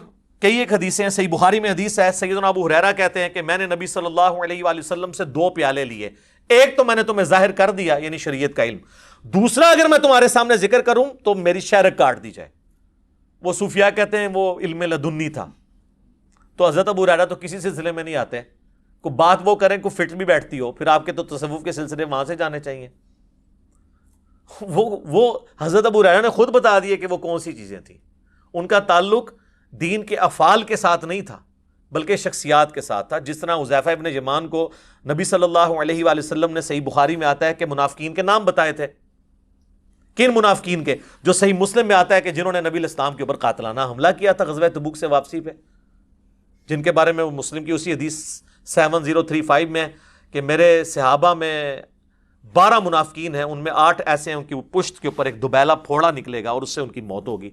کئی ایک حدیثیں ہیں. صحیح بخاری میں حدیث ہے، سیدنا ابو ہریرہ کہتے ہیں کہ میں نے نبی صلی اللہ علیہ وآلہ وسلم سے 2 پیالے لیے، ایک تو میں نے تمہیں ظاہر کر دیا یعنی شریعت کا علم، دوسرا اگر میں تمہارے سامنے ذکر کروں تو میری شہرک کاٹ دی جائے. وہ صوفیاء کہتے ہیں وہ علم لدنی تھا. تو حضرت ابو ہریرہ تو کسی سلسلے میں نہیں آتے، کو بات وہ کریں کو فٹ بھی بیٹھتی ہو، پھر آپ کے تو تصوف کے سلسلے وہاں سے جانے چاہیے. وہ حضرت ابو ہریرہ نے خود بتا دیے کہ وہ کون سی چیزیں تھیں. ان کا تعلق دین کے افعال کے ساتھ نہیں تھا بلکہ شخصیات کے ساتھ تھا. جس طرح حذیفہ ابن یمان کو نبی صلی اللہ علیہ وآلہ وسلم نے صحیح بخاری میں آتا ہے کہ منافقین کے نام بتائے تھے. کن منافقین کے؟ جو صحیح مسلم میں آتا ہے کہ جنہوں نے نبی علیہ السلام کے اوپر قاتلانہ حملہ کیا تھا غزوہ تبوک سے واپسی پہ، جن کے بارے میں وہ مسلم کی اسی حدیث 7035 میں کہ میرے صحابہ میں 12 منافقین ہیں، ان میں 8 ایسے ہیں ان کی پشت کے اوپر ایک دوبیلا پھوڑا نکلے گا اور اس سے ان کی موت ہوگی.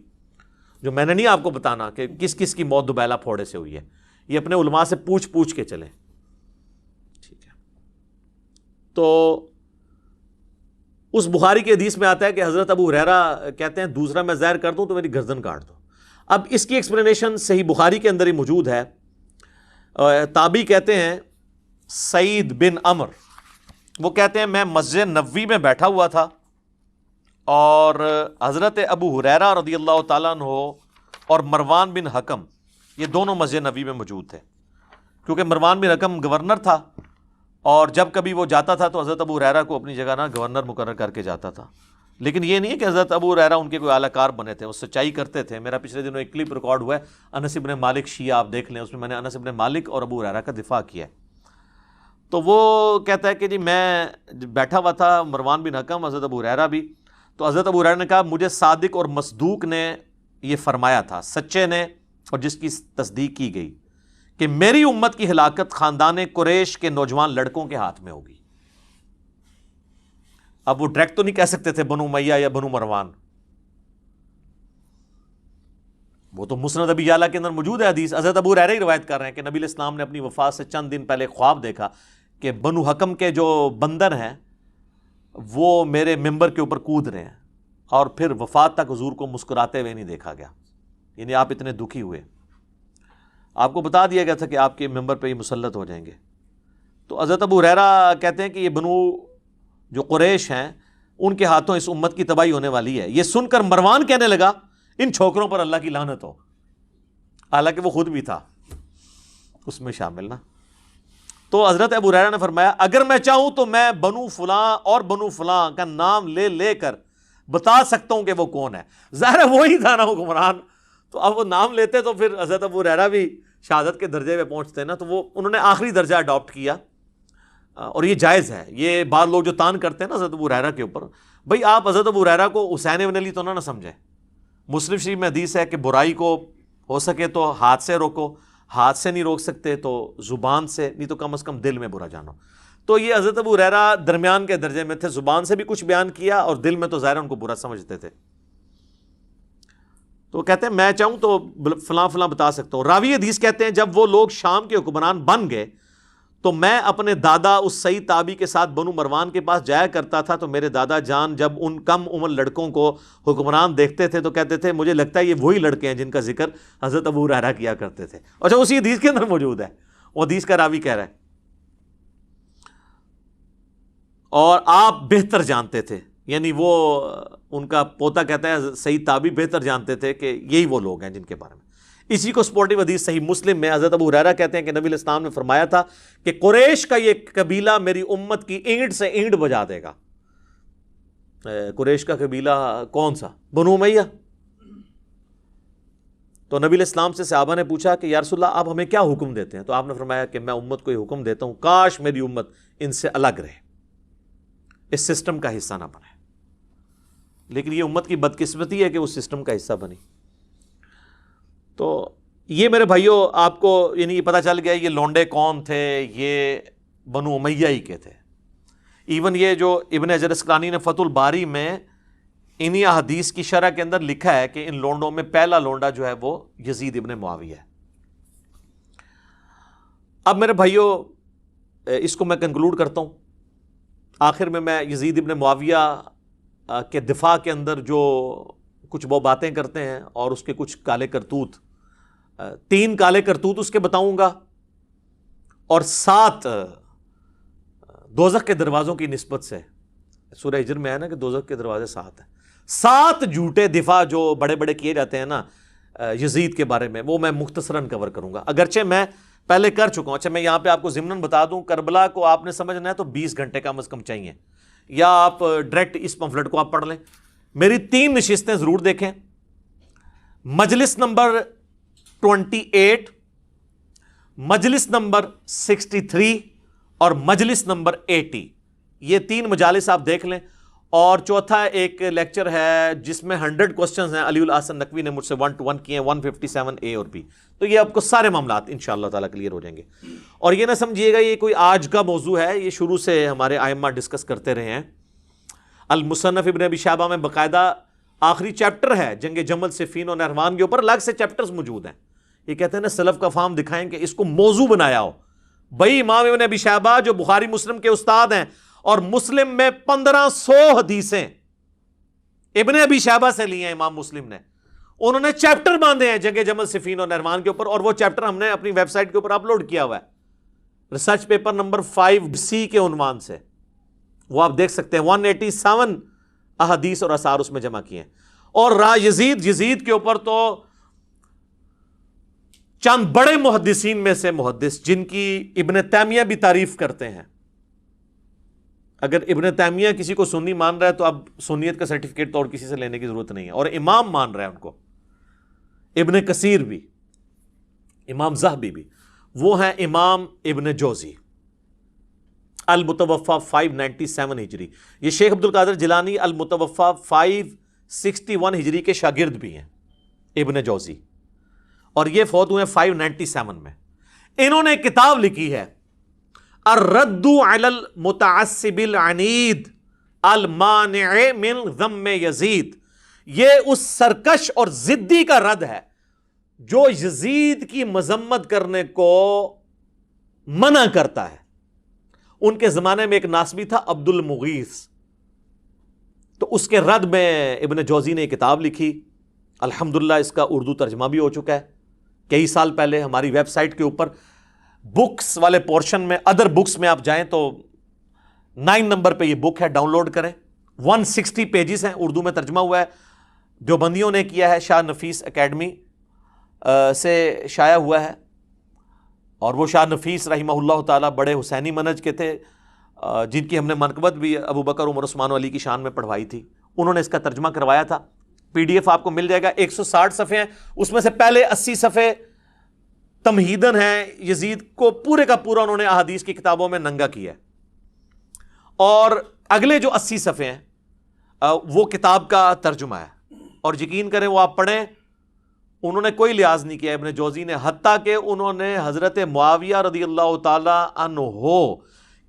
جو میں نے نہیں آپ کو بتانا کہ کس کس کی موت دوبیلا پھوڑے سے ہوئی ہے، یہ اپنے علماء سے پوچھ کے چلیں. ٹھیک ہے، تو اس بخاری کی حدیث میں آتا ہے کہ حضرت ابو ہریرہ کہتے ہیں دوسرا میں ظاہر کر دوں تو میری گردن کاٹ دو. اب اس کی ایکسپلینیشن صحیح بخاری کے اندر ہی موجود ہے. تابعی کہتے ہیں سعید بن عمر، وہ کہتے ہیں میں مسجد نبوی میں بیٹھا ہوا تھا اور حضرت ابو ہریرہ رضی اللہ تعالیٰ عنہ اور مروان بن حکم یہ دونوں مسجد نبوی میں موجود تھے، کیونکہ مروان بن حکم گورنر تھا اور جب کبھی وہ جاتا تھا تو حضرت ابو ہریرہ کو اپنی جگہ نا گورنر مقرر کر کے جاتا تھا. لیکن یہ نہیں ہے کہ حضرت ابو ہریرہ ان کے کوئی اعلی کار بنے تھے، وہ سچائی کرتے تھے. میرا پچھلے دنوں ایک کلپ ریکارڈ ہوا ہے انس بن مالک شیعہ، آپ دیکھ لیں، اس میں میں نے انس بن مالک اور ابو ہریرہ کا دفاع کیا ہے. تو وہ کہتا ہے کہ جی میں بیٹھا ہوا تھا، مروان بن حکم، حضرت ابو ہریرہ بھی. تو حضرت ابو ہریرہ نے کہا مجھے صادق اور مصدوق نے یہ فرمایا تھا، سچے نے اور جس کی تصدیق کی گئی، کہ میری امت کی ہلاکت خاندان قریش کے نوجوان لڑکوں کے ہاتھ میں ہوگی. اب وہ ڈائریکٹ تو نہیں کہہ سکتے تھے بنو امیہ یا بنو مروان، وہ تو مسند ابی یعلا کے اندر موجود ہے حدیث. حضرت ابو ہریرہ روایت کر رہے ہیں کہ نبی علیہ السلام نے اپنی وفات سے چند دن پہلے خواب دیکھا کہ بنو حکم کے جو بندر ہیں وہ میرے ممبر کے اوپر کود رہے ہیں، اور پھر وفات تک حضور کو مسکراتے ہوئے نہیں دیکھا گیا. یعنی آپ اتنے دکھی ہوئے. آپ کو بتا دیا گیا تھا کہ آپ کے ممبر پہ یہ مسلط ہو جائیں گے. تو حضرت ابو ہریرہ کہتے ہیں کہ یہ بنو جو قریش ہیں ان کے ہاتھوں اس امت کی تباہی ہونے والی ہے. یہ سن کر مروان کہنے لگا ان چھوکروں پر اللہ کی لعنت ہو، حالانکہ وہ خود بھی تھا اس میں شامل نا. تو حضرت ابو ہریرہ نے فرمایا اگر میں چاہوں تو میں بنو فلاں اور بنو فلاں کا نام لے لے کر بتا سکتا ہوں کہ وہ کون ہے. ظاہر ہے وہی تھا نا حکمران، تو اب وہ نام لیتے تو پھر حضرت ابو ہریرہ بھی شہادت کے درجے پہ پہنچتے نا. تو وہ انہوں نے آخری درجہ اڈاپٹ کیا، اور یہ جائز ہے. یہ بعض لوگ جو تان کرتے ہیں نا حضرت ابو ہریرہ کے اوپر، بھئی آپ حضرت ابو ہریرہ کو حسین بن علی تو نہ سمجھیں. مسلم شریف میں حدیث ہے کہ برائی کو ہو سکے تو ہاتھ سے روکو، ہاتھ سے نہیں روک سکتے تو زبان سے، نہیں تو کم از کم دل میں برا جانو. تو یہ حضرت ابو ہریرہ درمیان کے درجے میں تھے، زبان سے بھی کچھ بیان کیا اور دل میں تو ظاہر ان کو برا سمجھتے تھے. تو کہتے ہیں میں چاہوں تو فلاں فلاں بتا سکتا ہوں. راوی حدیث کہتے ہیں جب وہ لوگ شام کے حکمران بن گئے تو میں اپنے دادا اس سعید تابی کے ساتھ بنو مروان کے پاس جایا کرتا تھا. تو میرے دادا جان جب ان کم عمر لڑکوں کو حکمران دیکھتے تھے تو کہتے تھے مجھے لگتا ہے یہ وہی لڑکے ہیں جن کا ذکر حضرت ابو ہریرہ کیا کرتے تھے. اچھا اسی حدیث کے اندر موجود ہے، وہ حدیث کا راوی کہہ رہا ہے. اور آپ بہتر جانتے تھے، یعنی وہ ان کا پوتا کہتا ہے سعید تابی بہتر جانتے تھے کہ یہی وہ لوگ ہیں جن کے بارے میں. اسی کو سپورٹیو حدیث صحیح مسلم میں حضرت ابو ہریرہ کہتے ہیں کہ نبی علیہ السلام نے فرمایا تھا کہ قریش کا یہ قبیلہ میری امت کی اینٹ سے اینٹ بجا دے گا. قریش کا قبیلہ کون سا؟ بنو امیہ. تو نبی علیہ السلام سے صحابہ نے پوچھا کہ یا رسول اللہ آپ ہمیں کیا حکم دیتے ہیں؟ تو آپ نے فرمایا کہ میں امت کو یہ حکم دیتا ہوں کاش میری امت ان سے الگ رہے، اس سسٹم کا حصہ نہ بنے. لیکن یہ امت کی بدقسمتی ہے کہ اس سسٹم کا حصہ بنی. تو یہ میرے بھائیوں آپ کو یعنی پتہ چل گیا یہ لونڈے کون تھے، یہ بنو امیہ ہی کے تھے. ایون یہ جو ابن حجر اسقلانی نے فتح الباری میں انہی احادیث کی شرح کے اندر لکھا ہے کہ ان لونڈوں میں پہلا لونڈا جو ہے وہ یزید ابن معاویہ ہے. اب میرے بھائیوں اس کو میں کنکلوڈ کرتا ہوں. آخر میں یزید ابن معاویہ کے دفاع کے اندر جو کچھ وہ باتیں کرتے ہیں اور اس کے کچھ کالے کرتوت، 3 کالے کرتوت اس کے بتاؤں گا، اور 7 دوزخ کے دروازوں کی نسبت سے. سورہ ہجر میں ہے نا کہ دوزخ کے دروازے 7 ہیں. 7 جھوٹے دفاع جو بڑے بڑے کیے جاتے ہیں نا یزید کے بارے میں، وہ میں مختصراً کور کروں گا. اگرچہ میں پہلے کر چکا ہوں. اچھا میں یہاں پہ آپ کو ضمناً بتا دوں، کربلا کو آپ نے سمجھنا ہے تو 20 گھنٹے کم از کم چاہیے، یا آپ ڈائریکٹ اس پمفلٹ کو آپ پڑھ لیں. میری 3 نشستیں ضرور دیکھیں. مجلس نمبر 28، مجلس نمبر 63 اور مجلس نمبر 80، یہ 3 مجالس آپ دیکھ لیں. اور چوتھا ایک لیکچر ہے جس میں 100 کوسچنز ہیں، علی الاحسن نقوی نے مجھ سے 1 to 1 کیے ہیں، 157 A اور B. تو یہ آپ کو سارے معاملات انشاءاللہ تعالیٰ کلیئر ہو جائیں گے. اور یہ نہ سمجھیے گا یہ کوئی آج کا موضوع ہے، یہ شروع سے ہمارے ائمہ ڈسکس کرتے رہے ہیں. المصنف ابن ابی شیبہ میں باقاعدہ آخری چیپٹر ہے جنگ جمل صفین اور نہروان کے اوپر، الگ سے چیپٹرز موجود ہیں. یہ کہتے ہیں نا سلف کا فہم دکھائیں کہ اس کو موضوع بنایا ہو. بھائی امام ابن ابی شیبہ جو بخاری مسلم کے استاد ہیں، اور مسلم میں 1500 حدیثیں ابن ابی شیبہ سے لی ہیں امام مسلم نے. انہوں نے چیپٹر باندھے ہیں جنگ جمل صفین اور نہروان کے اوپر، اور وہ چیپٹر ہم نے اپنی ویب سائٹ کے اوپر اپلوڈ کیا ہوا ہے ریسرچ پیپر نمبر 5C کے عنوان سے. وہ آپ دیکھ سکتے ہیں. 187 احادیث اور آثار اس میں جمع کیے ہیں. اور یزید کے اوپر تو چند بڑے محدثین میں سے محدث جن کی ابن تیمیہ بھی تعریف کرتے ہیں. اگر ابن تیمیہ کسی کو سنی مان رہا ہے تو اب سنیت کا سرٹیفکیٹ تو اور کسی سے لینے کی ضرورت نہیں ہے، اور امام مان رہا ہے ان کو. ابن کثیر بھی، امام زاہبی بھی. وہ ہیں امام ابن جوزی المتوفا 597 ہجری. یہ شیخ عبد القادر جیلانی المتوفا 561 ہجری کے شاگرد بھی ہیں ابن جوزی، اور یہ فوت ہوئے 597 میں. انہوں نے کتاب لکھی ہے الرد علی المتعصب العنید المانع من ذم یزید. یہ اس سرکش اور ضدی کا رد ہے جو یزید کی مذمت کرنے کو منع کرتا ہے. ان کے زمانے میں ایک ناصبی تھا عبد المغیث، تو اس کے رد میں ابن جوزی نے کتاب لکھی. الحمدللہ اس کا اردو ترجمہ بھی ہو چکا ہے. کئی سال پہلے ہماری ویب سائٹ کے اوپر بکس والے پورشن میں ادر بکس میں آپ جائیں تو 9 نمبر پہ یہ بک ہے، ڈاؤن لوڈ کریں. 160 پیجز ہیں، اردو میں ترجمہ ہوا ہے، دیوبندیوں نے کیا ہے، شاہ نفیس اکیڈمی سے شائع ہوا ہے. اور وہ شاہ نفیس رحمہ اللہ تعالیٰ بڑے حسینی منہج کے تھے، جن کی ہم نے منقبت بھی ابو بکر عمر عثمان و علی کی شان میں پڑھوائی تھی. انہوں نے اس کا ترجمہ کروایا تھا. پی ڈی ایف آپ کو مل جائے گا. 160 صفحے ہیں، اس میں سے پہلے 80 صفحے تمہیدن ہیں. یزید کو پورے کا پورا انہوں نے احادیث کی کتابوں میں ننگا کیا ہے. اور اگلے جو 80 صفحے ہیں وہ کتاب کا ترجمہ ہے، اور یقین کریں وہ آپ پڑھیں، انہوں نے کوئی لحاظ نہیں کیا ابن جوزی نے، حتیٰ کہ انہوں نے حضرت معاویہ رضی اللہ تعالی عنہ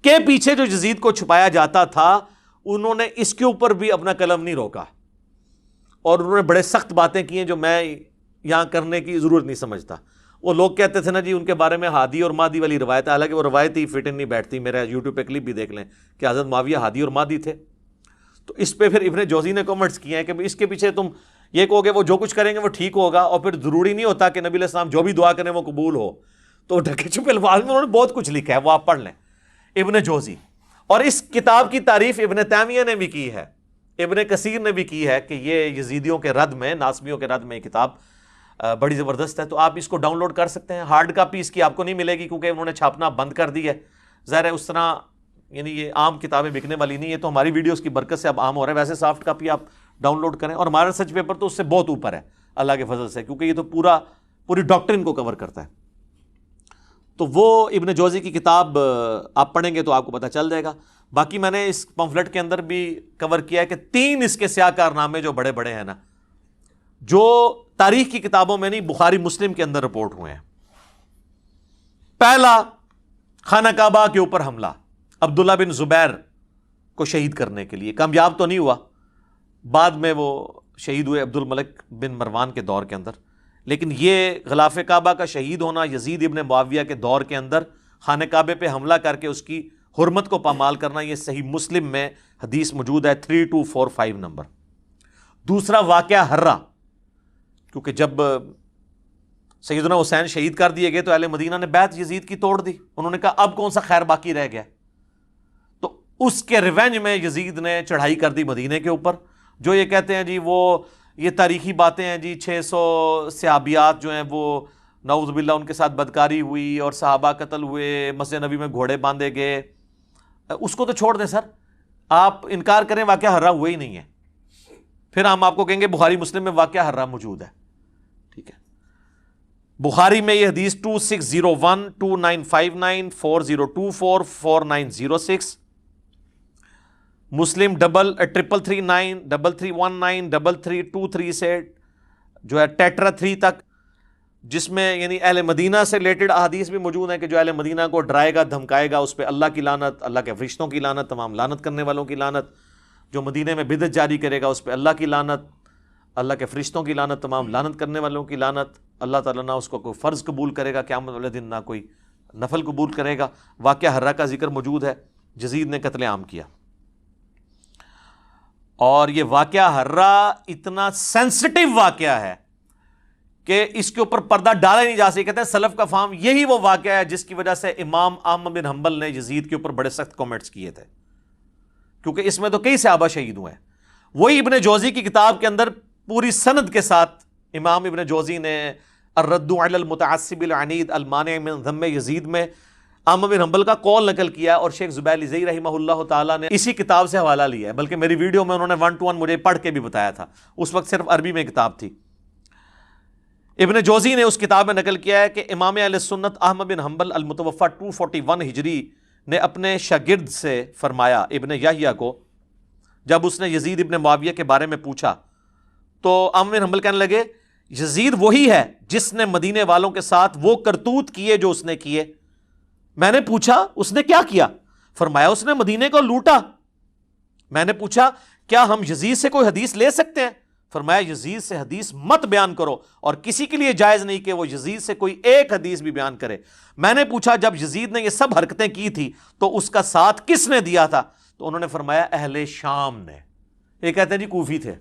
کے پیچھے جو یزید کو چھپایا جاتا تھا انہوں نے اس کے اوپر بھی اپنا قلم نہیں روکا، اور انہوں نے بڑے سخت باتیں کی ہیں جو میں یہاں کرنے کی ضرورت نہیں سمجھتا. وہ لوگ کہتے تھے نا جی ان کے بارے میں ہادی اور مادی والی روایت ہے، حالانکہ وہ روایت ہی فٹ نہیں بیٹھتی. میرا یوٹیوب پہ کلپ بھی دیکھ لیں کہ حضرت معاویہ ہادی اور مادی تھے. تو اس پہ پھر ابن جوزی نے کامنٹس کیے ہیں کہ اس کے پیچھے تم یہ کہو گے وہ جو کچھ کریں گے وہ ٹھیک ہوگا، اور پھر ضروری نہیں ہوتا کہ نبی علیہ السلام جو بھی دعا کریں وہ قبول ہو. تو ڈھکے چھپے الفاظ میں انہوں نے بہت کچھ لکھا ہے، وہ آپ پڑھ لیں ابن جوزی. اور اس کتاب کی تعریف ابن تیمیہ نے بھی کی ہے، ابن کثیر نے بھی کی ہے کہ یہ یزیدیوں کے رد میں، ناصبیوں کے رد میں یہ کتاب بڑی زبردست ہے. تو آپ اس کو ڈاؤن لوڈ کر سکتے ہیں. ہارڈ کاپی اس کی آپ کو نہیں ملے گی کیونکہ انہوں نے چھاپنا بند کر دی ہے. ظاہر ہے اس طرح یعنی یہ عام کتابیں بکنے والی نہیں ہے، تو ہماری ویڈیوز کی برکت سے اب عام ہو رہا ہے. ویسے سافٹ کاپی آپ ڈاؤن لوڈ کریں، اور ہمارا ریسرچ پیپر تو اس سے بہت اوپر ہے اللہ کے فضل سے، کیونکہ یہ تو پوری ڈاکٹرن کو کور کرتا ہے. تو وہ ابن جوزی کی کتاب آپ پڑھیں گے تو آپ کو پتہ چل جائے گا. باقی میں نے اس پمفلٹ کے اندر بھی کور کیا ہے کہ 3 اس کے سیاہ کارنامے جو بڑے بڑے ہیں نا، جو تاریخ کی کتابوں میں نہیں، بخاری مسلم کے اندر رپورٹ ہوئے ہیں. پہلا، خانہ کعبہ کے اوپر حملہ عبداللہ بن زبیر کو شہید کرنے کے لیے. کامیاب تو نہیں ہوا، بعد میں وہ شہید ہوئے عبد الملک بن مروان کے دور کے اندر. لیکن یہ غلاف کعبہ کا شہید ہونا، یزید ابن معاویہ کے دور کے اندر خانہ کعبے پہ حملہ کر کے اس کی حرمت کو پامال کرنا، یہ صحیح مسلم میں حدیث موجود ہے 3245 نمبر. دوسرا واقعہ ہرہ، کیونکہ جب سیدنا حسین شہید کر دیے گئے تو اہل مدینہ نے بیعت یزید کی توڑ دی. انہوں نے کہا اب کون سا خیر باقی رہ گیا. تو اس کے ریونج میں یزید نے چڑھائی کر دی مدینے کے اوپر. جو یہ کہتے ہیں جی وہ یہ تاریخی باتیں ہیں جی، 600 صحابیات جو ہیں وہ نعوذ باللہ ان کے ساتھ بدکاری ہوئی اور صحابہ قتل ہوئے، مسجد نبی میں گھوڑے باندھے گئے، اس کو تو چھوڑ دیں سر. آپ انکار کریں واقعہ ہرہ ہوا ہی نہیں ہے، پھر ہم آپ کو کہیں گے بخاری مسلم میں واقعہ ہرہ موجود ہے. ٹھیک ہے، بخاری میں یہ حدیث 2601 2959 4024 4906، مسلم 3339 3319 3323 سے جو ہے ٹیٹرا 3 تک، جس میں یعنی اہل مدینہ سے ریلیٹڈ احادیث بھی موجود ہیں کہ جو اہل مدینہ کو ڈرائے گا دھمکائے گا اس پہ اللہ کی لعنت، اللہ کے فرشتوں کی لعنت، تمام لعنت کرنے والوں کی لعنت. جو مدینے میں بدعت جاری کرے گا اس پہ اللہ کی لعنت، اللہ کے فرشتوں کی لعنت، تمام لعنت کرنے والوں کی لعنت. اللہ تعالیٰ نہ اس کو کوئی فرض قبول کرے گا قیامت والے دن، نہ کوئی نفل قبول کرے گا. واقعہ ہرہ کا ذکر موجود ہے، یزید نے قتل عام کیا. اور یہ واقعہ ہرہ اتنا سینسٹیو واقعہ ہے کہ اس کے اوپر پردہ ڈالا ہی نہیں جا سکتا. کہتے ہیں سلف کا فہم یہی وہ واقعہ ہے جس کی وجہ سے امام احمد بن حنبل نے یزید کے اوپر بڑے سخت کامنٹس کیے تھے، کیونکہ اس میں تو کئی صحابہ شہید ہوئے ہیں. وہی ابن جوزی کی کتاب کے اندر پوری سند کے ساتھ امام ابن جوزی نے الرد علی المتعصب العنید المانع من ذم یزید میں احمد بن حنبل کا قول نقل کیا، اور شیخ زبیر الزئی رحمہ اللہ تعالیٰ نے اسی کتاب سے حوالہ لیا ہے. بلکہ میری ویڈیو میں انہوں نے 1 to 1 مجھے پڑھ کے بھی بتایا تھا، اس وقت صرف عربی میں کتاب تھی. ابن جوزی نے اس کتاب میں نقل کیا ہے کہ امام اہل سنت احمد بن حنبل المتوفی 241 ہجری نے اپنے شاگرد سے فرمایا، ابن یحییٰ کو، جب اس نے یزید ابن معاویہ کے بارے میں پوچھا تو احمد بن حنبل کہنے لگے یزید وہی ہے جس نے مدینے والوں کے ساتھ وہ کرتوت کیے جو اس نے کیے. میں نے پوچھا اس نے کیا کیا؟ فرمایا اس نے مدینے کو لوٹا. میں نے پوچھا کیا ہم یزید سے کوئی حدیث لے سکتے ہیں؟ فرمایا یزید سے حدیث مت بیان کرو اور کسی کے لیے جائز نہیں کہ وہ یزید سے کوئی ایک حدیث بھی بیان کرے. میں نے پوچھا جب یزید نے یہ سب حرکتیں کی تھی تو اس کا ساتھ کس نے دیا تھا؟ تو انہوں نے فرمایا اہل شام نے. یہ کہتے ہیں جی کوفی تھے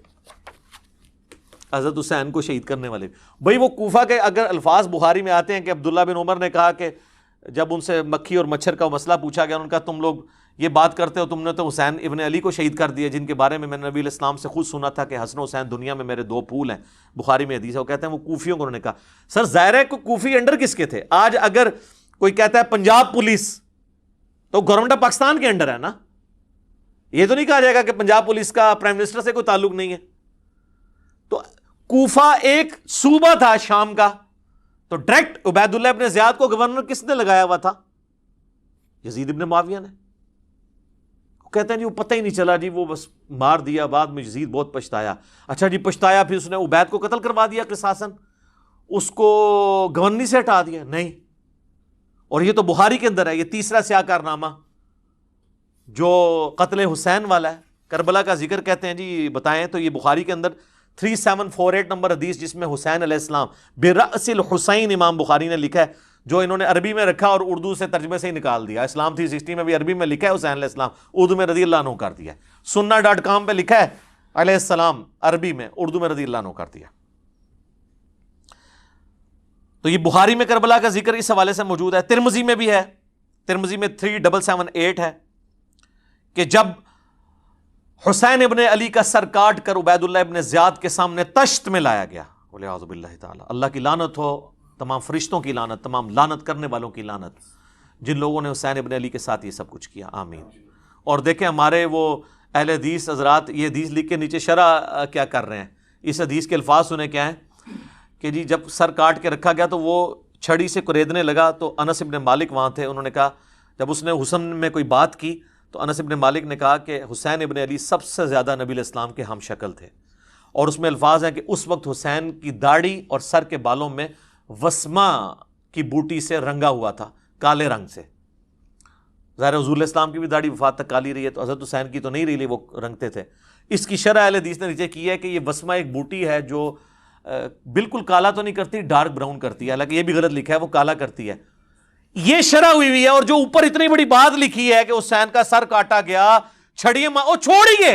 حضرت حسین کو شہید کرنے والے. بھئی وہ کوفہ کے اگر الفاظ بخاری میں آتے ہیں کہ عبداللہ بن عمر نے کہا کہ جب ان سے مکھی اور مچھر کا مسئلہ پوچھا گیا، انہوں نے کہا تم لوگ یہ بات کرتے ہو، تم نے تو حسین ابن علی کو شہید کر دیا جن کے بارے میں نے نبی علیہ السلام سے خود سنا تھا کہ حسن و حسین دنیا میں میرے دو پھول ہیں. بخاری میں حدیث ہے. وہ کہتے ہیں وہ کوفیوں کو انہوں نے کہا. سر ظاہر ہے کوفی انڈر کس کے تھے؟ آج اگر کوئی کہتا ہے پنجاب پولیس تو گورنمنٹ آف پاکستان کے انڈر ہے نا. یہ تو نہیں کہا جائے گا کہ پنجاب پولیس کا پرائم منسٹر سے کوئی تعلق نہیں ہے. تو کوفہ ایک صوبہ تھا شام کا، تو ڈائریکٹ عبید اللہ ابن زیاد کو گورنر کس نے لگایا ہوا تھا؟ یزید ابن معاویہ نے. کہتے ہیں جی وہ پتہ ہی نہیں چلا جی، وہ بس مار دیا، بعد میں یزید بہت پچھتایا. اچھا جی پچھتایا، پھر اس نے عبید کو قتل کروا دیا قصاصاً، اس کو گورنری سے ہٹا دیا؟ نہیں. اور یہ تو بخاری کے اندر ہے. یہ تیسرا سیاہ کارنامہ جو قتل حسین والا ہے، کربلا کا ذکر کہتے ہیں جی بتائیں تو یہ بخاری کے اندر 3748 نمبر حدیث جس میں حسین علیہ السلام برأس الحسین امام بخاری نے لکھا ہے، جو انہوں نے عربی میں رکھا اور اردو سے ترجمے سے ہی نکال دیا. اسلام 360 میں بھی عربی میں لکھا ہے حسین علیہ السلام، اردو میں رضی اللہ عنہ کر دیا. sunna.com پہ لکھا ہے علیہ السلام عربی میں، اردو میں رضی اللہ عنہ کر دیا. تو یہ بخاری میں کربلا کا ذکر اس حوالے سے موجود ہے. ترمذی میں بھی ہے، ترمذی میں 3778 ہے کہ جب حسین ابن علی کا سر کاٹ کر عبید اللہ ابن زیاد کے سامنے تشت میں لایا گیا، والعیاذ باللہ تعالی، اللہ کی لعنت ہو، تمام فرشتوں کی لعنت، تمام لعنت کرنے والوں کی لعنت جن لوگوں نے حسین ابن علی کے ساتھ یہ سب کچھ کیا. آمین. اور دیکھیں ہمارے وہ اہل حدیث حضرات یہ حدیث لکھ کے نیچے شرح کیا کر رہے ہیں. اس حدیث کے الفاظ سنیں کیا ہیں کہ جی جب سر کاٹ کے رکھا گیا تو وہ چھڑی سے کوریدنے لگا، تو انس ابن مالک وہاں تھے. انہوں نے کہا جب اس نے حسن میں کوئی بات کی تو انس ابن مالک نے کہا کہ حسین ابن علی سب سے زیادہ نبی علیہ السلام کے ہم شکل تھے. اور اس میں الفاظ ہیں کہ اس وقت حسین کی داڑھی اور سر کے بالوں میں وسما کی بوٹی سے رنگا ہوا تھا، کالے رنگ سے. ظاہر حضور علیہ السلام کی بھی داڑھی وفات تک کالی رہی ہے، تو حضرت حسین کی تو نہیں رہی، وہ رنگتے تھے. اس کی شرح اہل حدیث نے نیچے کی ہے کہ یہ وسما ایک بوٹی ہے جو بالکل کالا تو نہیں کرتی، ڈارک براؤن کرتی ہے. حالانکہ یہ بھی غلط لکھا ہے، وہ کالا کرتی ہے. یہ شرح ہوئی ہے. اور جو اوپر اتنی بڑی بات لکھی ہے کہ حسین کا سر کاٹا گیا چھڑیے او چھوڑیے،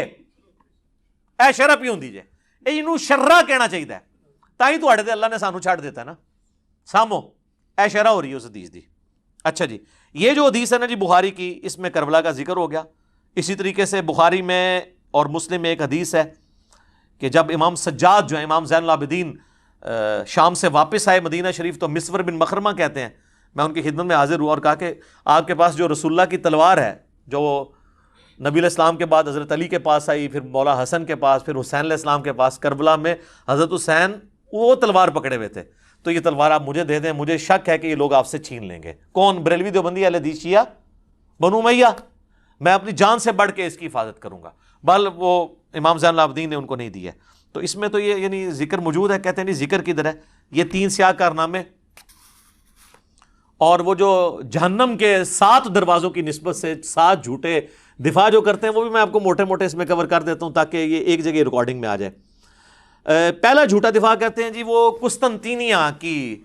اے شرح پیوں دیجئے، انہوں شرح کہنا چاہیے تاہی تو اڑے اللہ نے سانو چھاڑ دیتا ہے نا. سامو اے شرح ہو رہی ہے اس حدیث دی. اچھا جی یہ جو حدیث ہے نا جی بخاری کی، اس میں کربلا کا ذکر ہو گیا. اسی طریقے سے بخاری میں اور مسلم میں ایک حدیث ہے کہ جب امام سجاد جو ہے، امام زین العابدین شام سے واپس آئے مدینہ شریف، تو مسور بن مخرمہ کہتے ہیں میں ان کی خدمت میں حاضر ہوا اور کہا کہ آپ کے پاس جو رسول اللہ کی تلوار ہے جو نبی علیہ السلام کے بعد حضرت علی کے پاس آئی، پھر مولا حسن کے پاس، پھر حسین علیہ السلام کے پاس، کربلا میں حضرت حسین وہ تلوار پکڑے ہوئے تھے، تو یہ تلوار آپ مجھے دے دیں، مجھے شک ہے کہ یہ لوگ آپ سے چھین لیں گے. کون؟ بریلوی دیوبندی اہل حدیث شیعہ بنو امیہ. میں اپنی جان سے بڑھ کے اس کی حفاظت کروں گا. بل وہ امام زین العابدین نے ان کو نہیں دی ہے. تو اس میں تو یہ یعنی ذکر موجود ہے. کہتے ہیں نہیں ذکر کدھر ہے؟ یہ 3 سیاہ کارنامے اور وہ جو جہنم کے 7 دروازوں کی نسبت سے 7 جھوٹے دفاع جو کرتے ہیں، وہ بھی میں آپ کو موٹے موٹے اس میں کور کر دیتا ہوں تاکہ یہ ایک جگہ ریکارڈنگ میں آ جائے. پہلا جھوٹا دفاع کرتے ہیں جی وہ قسطنطینیہ کی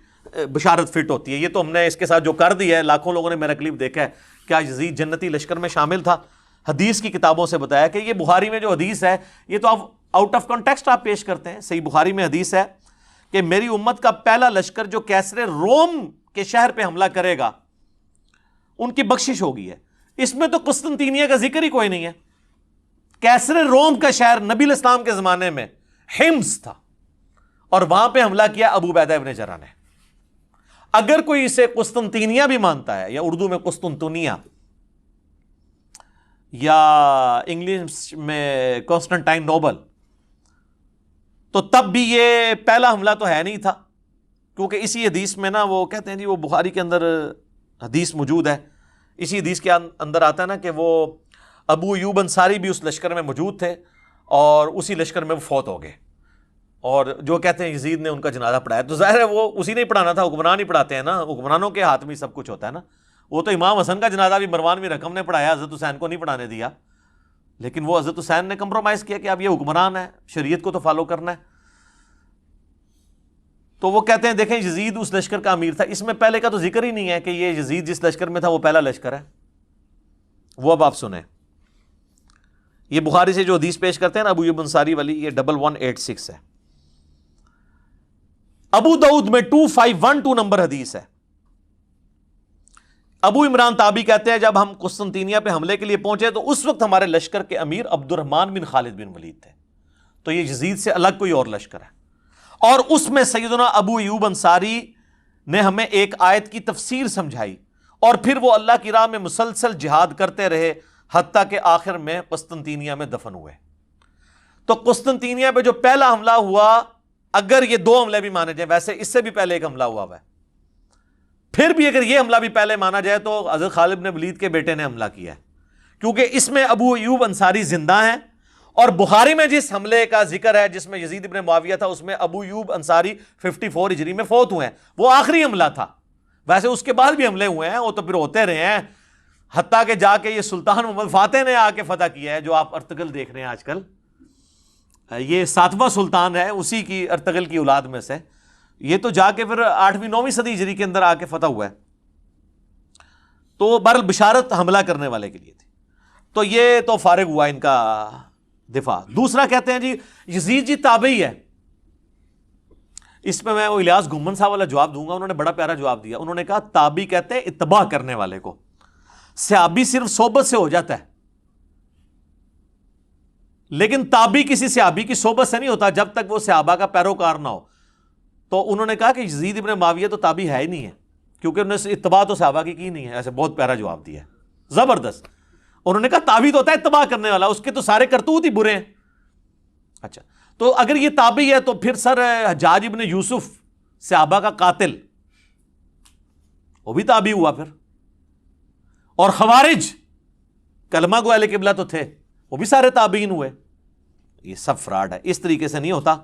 بشارت فٹ ہوتی ہے. یہ تو ہم نے اس کے ساتھ جو کر دیا ہے، لاکھوں لوگوں نے میرا کلپ دیکھا ہے، کیا یزید جنتی لشکر میں شامل تھا. حدیث کی کتابوں سے بتایا کہ یہ بخاری میں جو حدیث ہے یہ تو آپ آؤٹ آف کانٹیکسٹ آپ پیش کرتے ہیں. صحیح بخاری میں حدیث ہے کہ میری امت کا پہلا لشکر جو کیسر روم کے شہر پہ حملہ کرے گا ان کی بخشش ہوگی ہے. اس میں تو قسطنطینیہ کا ذکر ہی کوئی نہیں ہے. کیسر روم کا شہر نبی علیہ السلام کے زمانے میں حمص تھا اور وہاں پہ حملہ کیا ابو عبیدہ ابن جراح نے. اگر کوئی اسے قسطنطینیہ بھی مانتا ہے، یا اردو میں قسطنطنیہ، یا انگلش میں کانسٹنٹائن نوبل، تو تب بھی یہ پہلا حملہ تو ہے نہیں تھا. کیونکہ اسی حدیث میں نا وہ کہتے ہیں جی وہ بخاری کے اندر حدیث موجود ہے، اسی حدیث کے اندر آتا ہے نا کہ وہ ابو ایوب انصاری بھی اس لشکر میں موجود تھے اور اسی لشکر میں وہ فوت ہو گئے. اور جو کہتے ہیں یزید نے ان کا جنازہ پڑھایا، تو ظاہر ہے وہ اسی نے پڑھانا تھا، حکمران ہی پڑھاتے ہیں نا، حکمرانوں کے ہاتھ میں سب کچھ ہوتا ہے نا. وہ تو امام حسن کا جنازہ بھی مروان بن حکم نے پڑھایا، حضرت حسین کو نہیں پڑھانے دیا، لیکن وہ حضرت حسین نے کمپرومائز کیا کہ اب یہ حکمران ہے، شریعت کو تو فالو کرنا ہے. تو وہ کہتے ہیں دیکھیں یزید اس لشکر کا امیر تھا. اس میں پہلے کا تو ذکر ہی نہیں ہے کہ یہ یزید جس لشکر میں تھا وہ پہلا لشکر ہے. وہ اب آپ سنیں، یہ بخاری سے جو حدیث پیش کرتے ہیں نا ابو ایوب انصاری والی، یہ 1186 ہے. ابو داؤد میں 2512 نمبر حدیث ہے. ابو عمران تابی کہتے ہیں جب ہم قسطنطینیہ پہ حملے کے لیے پہنچے تو اس وقت ہمارے لشکر کے امیر عبد الرحمن بن خالد بن ولید تھے. تو یہ یزید سے الگ کوئی اور لشکر ہے. اور اس میں سیدنا ابو ایوب انصاری نے ہمیں ایک آیت کی تفسیر سمجھائی، اور پھر وہ اللہ کی راہ میں مسلسل جہاد کرتے رہے حتیٰ کہ آخر میں قسطنطینیہ میں دفن ہوئے. تو قسطنطینیہ پہ جو پہلا حملہ ہوا، اگر یہ 2 حملے بھی مانے جائیں، ویسے اس سے بھی پہلے ایک حملہ ہوا ہے، پھر بھی اگر یہ حملہ بھی پہلے مانا جائے تو حضرت خالد بن ولید کے بیٹے نے حملہ کیا ہے، کیونکہ اس میں ابو ایوب انصاری زندہ ہیں. اور بخاری میں جس حملے کا ذکر ہے جس میں یزید ابن معاویہ تھا، اس میں ابو ایوب انصاری 54 ہجری میں فوت ہوئے ہیں، وہ آخری حملہ تھا. ویسے اس کے بعد بھی حملے ہوئے ہیں، وہ تو پھر ہوتے رہے ہیں، حتیٰ کہ جا کے یہ سلطان محمد فاتح نے آ کے فتح کیا ہے، جو آپ ارطغرل دیکھ رہے ہیں آج کل. یہ 7واں سلطان ہے، اسی کی ارطغرل کی اولاد میں سے. یہ تو جا کے پھر 8ویں 9ویں صدی ہجری کے اندر آ کے فتح ہوا ہے. تو بہرحال بشارت حملہ کرنے والے کے لیے تھی. تو یہ تو فارغ ہوا ان کا دفاع. دوسرا کہتے ہیں جی یزید جی تابعی ہے. اس پہ میں وہ الیاس گھمن صاحب والا جواب دوں گا، انہوں نے بڑا پیارا جواب دیا. انہوں نے کہا تابعی کہتے ہیں اتباع کرنے والے کو، صحابی صرف صحبت سے ہو جاتا ہے، لیکن تابعی کسی صحابی کی صحبت سے نہیں ہوتا جب تک وہ صحابہ کا پیروکار نہ ہو. تو انہوں نے کہا کہ یزید ابن معاویہ تو تابعی ہے ہی نہیں ہے، کیونکہ انہوں نے اتباع تو صحابہ کی نہیں ہے. ایسے بہت پیارا جواب دیا ہے، زبردست. انہوں نے کہا تابعی تو ہوتا ہے اتباع کرنے والا، اس کے تو سارے کرتوت ہی برے ہیں. اچھا، تو اگر یہ تابعی ہے تو پھر سر حجاج ابن یوسف صحابہ کا قاتل، وہ بھی تابعی ہوا پھر. اور خوارج کلمہ گو اہل قبلہ تو تھے، وہ بھی سارے تابعین ہوئے. یہ سب فراڈ ہے. اس طریقے سے نہیں ہوتا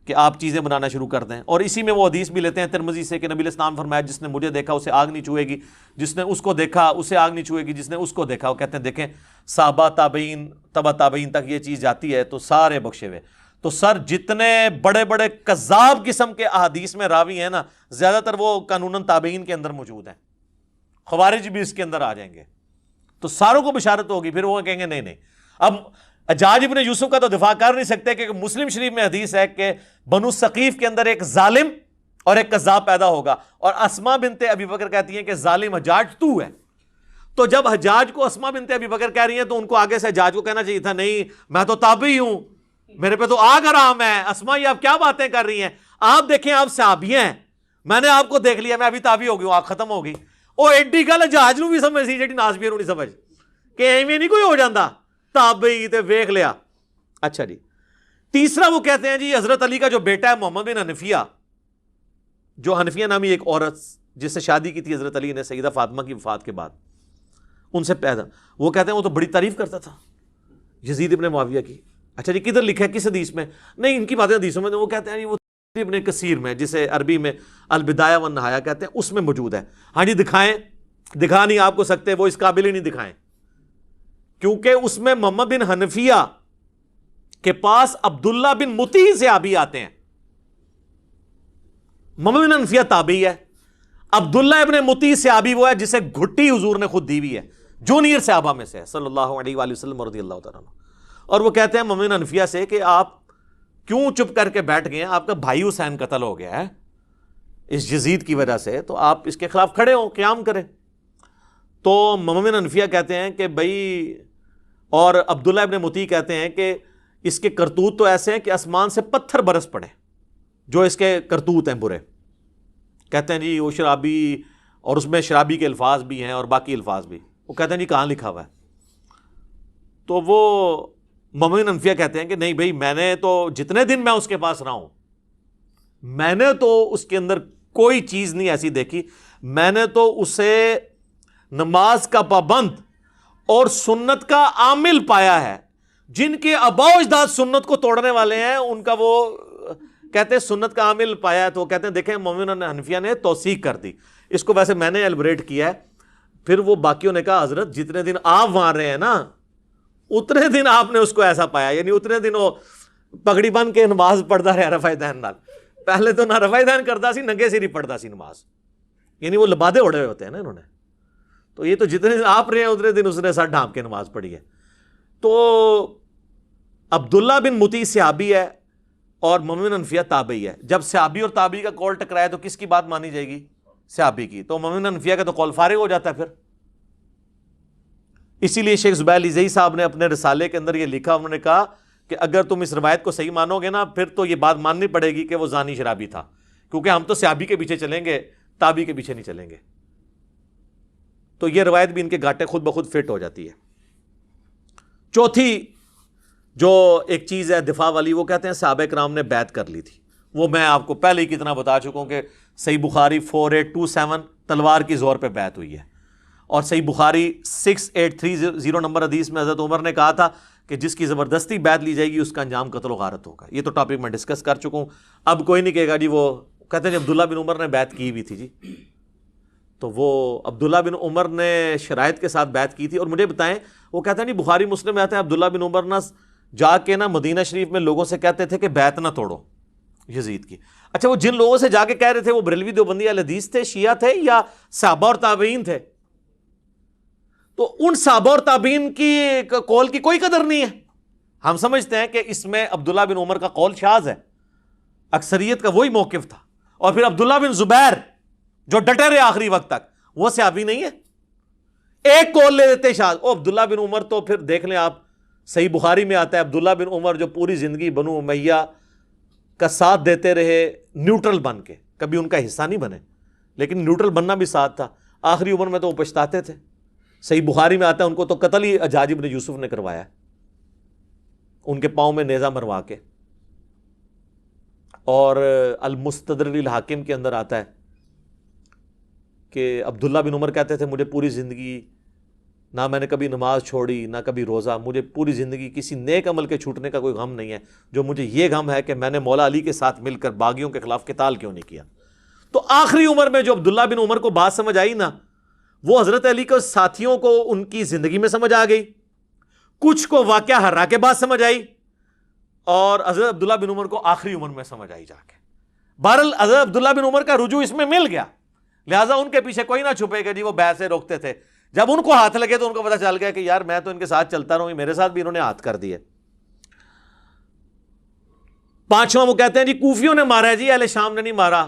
کہ آپ چیزیں بنانا شروع کر دیں. اور اسی میں وہ حدیث بھی لیتے ہیں ترمذی سے کہ نبی علیہ السلام فرمایا جس نے مجھے دیکھا اسے آگ نہیں چھوئے گی، جس نے اس کو دیکھا اسے آگ نہیں چھوئے گی، جس نے اس کو دیکھا. وہ کہتے ہیں دیکھیں صحابہ تابعین تبع تابعین تک یہ چیز جاتی ہے تو سارے بخشے ہوئے. تو سر جتنے بڑے بڑے کذاب قسم کے احادیث میں راوی ہیں نا، زیادہ تر وہ قانوناً تابعین کے اندر موجود ہیں. خوارج بھی اس کے اندر آ جائیں گے تو ساروں کو بشارت ہوگی. پھر وہ کہیں گے نہیں. اب حجاج ابن یوسف کا تو دفاع کر نہیں سکتے کہ مسلم شریف میں حدیث ہے کہ بنو ثقیف کے اندر ایک ظالم اور ایک کذاب پیدا ہوگا، اور اسما بنت ابی بکر کہتی ہیں کہ ظالم حجاج تو ہے. تو جب حجاج کو اسما بنت ابی بکر کہہ رہی ہیں تو ان کو آگے سے حجاج کو کہنا چاہیے تھا نہیں میں تو تابعی ہوں، میرے پہ تو آگ حرام ہے. اسما یہ آپ کیا باتیں کر رہی ہیں؟ آپ دیکھیں آپ صحابی ہیں، میں نے آپ کو دیکھ لیا، میں ابھی تابعی ہو گئی ہوں، آگ ختم ہو گئی. وہ ایڈی گل حجاج نو بھی سمجھ سی جی ناسبیر نہیں سمجھ کہ ایویں نہیں کوئی ہو جاتا تابعی تے ویکھ لیا. اچھا جی، تیسرا وہ کہتے ہیں جی حضرت علی کا جو بیٹا ہے محمد بن حنفیہ، جو حنفیہ نامی ایک عورت جس سے شادی کی تھی حضرت علی نے سیدہ فاطمہ کی وفات کے بعد، ان سے پیدا، وہ کہتے ہیں وہ تو بڑی تعریف کرتا تھا یزید ابن معاویہ کی. اچھا جی کدھر لکھا ہے کس حدیث میں؟ نہیں ان کی باتیں حدیثوں میں، وہ کہتے ہیں وہ ابن کثیر میں جسے عربی میں البدایہ والنہایہ کہتے ہیں اس میں موجود ہے. ہاں جی دکھائیں، دکھا نہیں آپ کو سکتے، وہ اس قابل ہی نہیں دکھائیں، کیونکہ اس میں محمد بن حنفیہ کے پاس عبداللہ بن مطیع صحابی آتے ہیں. محمد بن حنفیہ تابعی ہے، عبداللہ ابن مطیع صحابی وہ ہے جسے گھٹی حضور نے خود دی ہوئی ہے، جونیئر صحابہ میں سے صلی اللہ علیہ وآلہ وسلم رضی اللہ تعالیٰ عنہ. اور وہ کہتے ہیں محمد بن حنفیہ سے کہ آپ کیوں چپ کر کے بیٹھ گئے ہیں؟ آپ کا بھائی حسین قتل ہو گیا ہے اس یزید کی وجہ سے، تو آپ اس کے خلاف کھڑے ہوں، قیام کریں. تو محمد بن حنفیہ کہتے ہیں کہ بھائی، اور عبداللہ ابن مطیع کہتے ہیں کہ اس کے کرتوت تو ایسے ہیں کہ آسمان سے پتھر برس پڑے جو اس کے کرتوت ہیں برے. کہتے ہیں جی وہ شرابی، اور اس میں شرابی کے الفاظ بھی ہیں اور باقی الفاظ بھی. وہ کہتے ہیں جی کہاں لکھا ہوا ہے؟ تو وہ محمد بن حنفیہ کہتے ہیں کہ نہیں بھائی، میں نے تو جتنے دن میں اس کے پاس رہا ہوں میں نے تو اس کے اندر کوئی چیز نہیں ایسی دیکھی، میں نے تو اسے نماز کا پابند اور سنت کا عامل پایا ہے. جن کے آباء و اجداد سنت کو توڑنے والے ہیں ان کا وہ کہتے ہیں سنت کا عامل پایا ہے، تو کہتے ہیں دیکھیں مومنین حنفیہ نے توثیق کر دی اس کو. ویسے میں نے ایلبریٹ کیا ہے. پھر وہ باقیوں نے کہا حضرت جتنے دن آپ وہاں رہے ہیں نا اتنے دن آپ نے اس کو ایسا پایا، یعنی اتنے دن وہ پگڑی بن کے نماز پڑھتا رہا رفع دین نال. پہلے تو نہ رفع دین کرتا سی، ننگے سر ہی پڑھتا سی نماز، یعنی وہ لبادے اڑے ہوئے ہوتے ہیں نا انہوں نے. تو یہ تو جتنے دن آپ رہے ہیں اتنے دن اس نے سر ڈھانپ کے نماز پڑھی ہے. تو عبداللہ بن مطیع صحابی ہے اور مومن حنفیہ تابعی ہے. جب صحابی اور تابعی کا قول ٹکرائے تو کس کی بات مانی جائے گی؟ صحابی کی. تو مومن حنفیہ کا تو قول فارغ ہو جاتا ہے پھر. اسی لیے شیخ زبیر علیزئی صاحب نے اپنے رسالے کے اندر یہ لکھا، انہوں نے کہا کہ اگر تم اس روایت کو صحیح مانو گے نا پھر تو یہ بات ماننی پڑے گی کہ وہ زانی شرابی تھا، کیونکہ ہم تو صحابی کے پیچھے چلیں گے، تابعی کے پیچھے نہیں چلیں گے. تو یہ روایت بھی ان کے گھاٹے خود بخود فٹ ہو جاتی ہے. چوتھی جو ایک چیز ہے دفاع والی، وہ کہتے ہیں صحابہ کرام نے بیعت کر لی تھی. وہ میں آپ کو پہلے ہی کتنا بتا چکا ہوں کہ صحیح بخاری 4827 تلوار کی زور پہ بیعت ہوئی ہے، اور صحیح بخاری 6830 نمبر حدیث میں حضرت عمر نے کہا تھا کہ جس کی زبردستی بیعت لی جائے گی اس کا انجام قتل و غارت ہوگا. یہ تو ٹاپک میں ڈسکس کر چکا ہوں. اب کوئی نہیں کہے گا جی وہ کہتے ہیں عبداللہ بن عمر نے بیعت کی ہوئی تھی جی. تو وہ عبداللہ بن عمر نے شرائط کے ساتھ بیعت کی تھی. اور مجھے بتائیں، وہ کہتے ہیں جی بخاری مسلم میں آتے ہیں عبداللہ بن عمر نہ جا کے نا مدینہ شریف میں لوگوں سے کہتے تھے کہ بیعت نہ توڑو یزید کی. اچھا وہ جن لوگوں سے جا کے کہہ رہے تھے وہ بریلوی دیوبندی اہل حدیث تھے، شیعہ تھے، یا صحابہ اور تابعین تھے؟ تو ان صحابہ اور تابعین کی قول کی کوئی قدر نہیں ہے. ہم سمجھتے ہیں کہ اس میں عبداللہ بن عمر کا قول شاذ ہے، اکثریت کا وہی موقف تھا. اور پھر عبداللہ بن زبیر جو ڈٹے رہے آخری وقت تک، وہ صحابی نہیں ہے. ایک قول لے لیتے شاذ. او عبداللہ بن عمر تو پھر دیکھ لیں آپ، صحیح بخاری میں آتا ہے عبداللہ بن عمر جو پوری زندگی بنو امیہ کا ساتھ دیتے رہے نیوٹرل بن کے، کبھی ان کا حصہ نہیں بنے لیکن نیوٹرل بننا بھی ساتھ تھا. آخری عمر میں تو وہ پچھتاتے تھے. صحیح بخاری میں آتا ہے ان کو تو قتل ہی حجاج بن یوسف نے کروایا، ان کے پاؤں میں نیزہ مروا کے. اور المستدرک للحاکم کے اندر آتا ہے کہ عبداللہ بن عمر کہتے تھے مجھے پوری زندگی نہ میں نے کبھی نماز چھوڑی نہ کبھی روزہ، مجھے پوری زندگی کسی نیک عمل کے چھوٹنے کا کوئی غم نہیں ہے، جو مجھے یہ غم ہے کہ میں نے مولا علی کے ساتھ مل کر باغیوں کے خلاف قتال کیوں نہیں کیا. تو آخری عمر میں جو عبداللہ بن عمر کو بات سمجھ آئی نا، وہ حضرت علی کے ساتھیوں کو ان کی زندگی میں سمجھ آ گئی، کچھ کو واقعہ ہرا کے بعد سمجھ آئی، اور حضرت عبداللہ بن عمر کو آخری عمر میں سمجھ آئی جا کے. بہرحال حضرت عبداللہ بن عمر کا رجوع اس میں مل گیا، لہٰذا ان کے پیچھے کوئی نہ چھپے گا جی وہ بیعت سے روکتے تھے. جب ان کو ہاتھ لگے تو ان کو پتہ چل گیا کہ یار میں تو ان کے ساتھ چلتا رہوں، میرے ساتھ بھی انہوں نے ہاتھ کر دیے. پانچواں وہ کہتے ہیں جی کوفیوں نے مارا ہے جی، اہل شام نے نہیں مارا،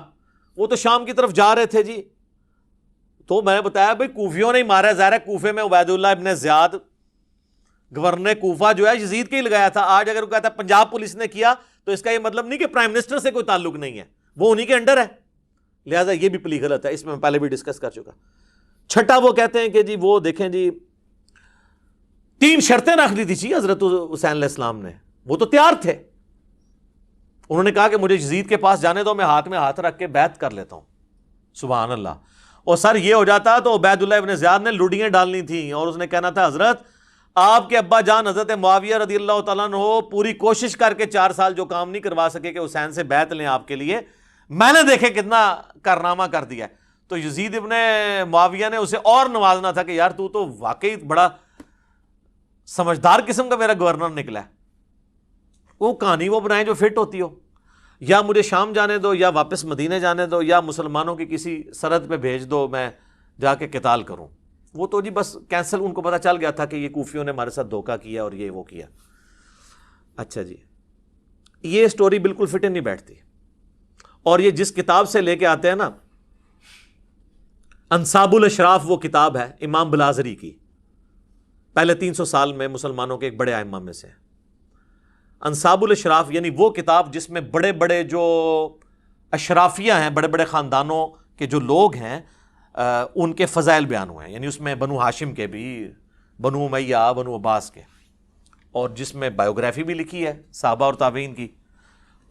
وہ تو شام کی طرف جا رہے تھے جی. تو میں نے بتایا بھائی کوفیوں نے ہی مارا ہے، ظاہر ہے کوفے میں عبید اللہ ابن زیاد گورنر کوفہ جو ہے یزید کے ہی لگایا تھا. آج اگر وہ کہتا ہے پنجاب پولیس نے کیا تو اس کا یہ مطلب نہیں کہ پرائم منسٹر سے کوئی تعلق نہیں ہے، وہ انہی کے انڈر ہے، لہٰذا یہ بھی پلی غلط ہے. اس میں پہلے بھی ڈسکس کر چکا. چھٹا وہ کہتے ہیں کہ جی وہ دیکھیں جی 3 شرطیں رکھ دی تھی جی حضرت حسین علیہ السلام نے، وہ تو تیار تھے. انہوں نے کہا کہ مجھے یزید کے پاس جانے دو، میں ہاتھ رکھ کے بیعت کر لیتا ہوں. سبحان اللہ. اور سر یہ ہو جاتا تو عبید اللہ ابن زیاد نے لوڈیاں ڈالنی تھیں اور اس نے کہنا تھا حضرت آپ کے ابا جان حضرت معاویہ رضی اللہ تعالیٰ عنہ پوری کوشش کر کے 4 سال جو کام نہیں کروا سکے کہ حسین سے بیعت لیں آپ کے لیے، میں نے دیکھے کتنا کارنامہ کر دیا. تو یزید ابن معاویہ نے اسے اور نوازنا تھا کہ یار تو واقعی بڑا سمجھدار قسم کا میرا گورنر نکلا ہے. وہ کہانی وہ بنائیں جو فٹ ہوتی ہو، یا مجھے شام جانے دو یا واپس مدینے جانے دو یا مسلمانوں کی کسی سرحد پہ بھیج دو میں جا کے قتال کروں. وہ تو جی بس کینسل، ان کو پتہ چل گیا تھا کہ یہ کوفیوں نے ہمارے ساتھ دھوکہ کیا اور یہ وہ کیا. اچھا جی یہ سٹوری بالکل فٹ نہیں بیٹھتی. اور یہ جس کتاب سے لے کے آتے ہیں نا، انصاب الاشراف وہ کتاب ہے امام بلازری کی، پہلے 300 سال میں مسلمانوں کے ایک بڑے ائمہ میں سے. انصاب الاشراف یعنی وہ کتاب جس میں بڑے بڑے جو اشرافیہ ہیں، بڑے بڑے خاندانوں کے جو لوگ ہیں ان کے فضائل بیان ہوئے ہیں. یعنی اس میں بنو ہاشم کے بھی، بنو امیہ، بنو عباس کے، اور جس میں بایوگرافی بھی لکھی ہے صحابہ اور تابعین کی.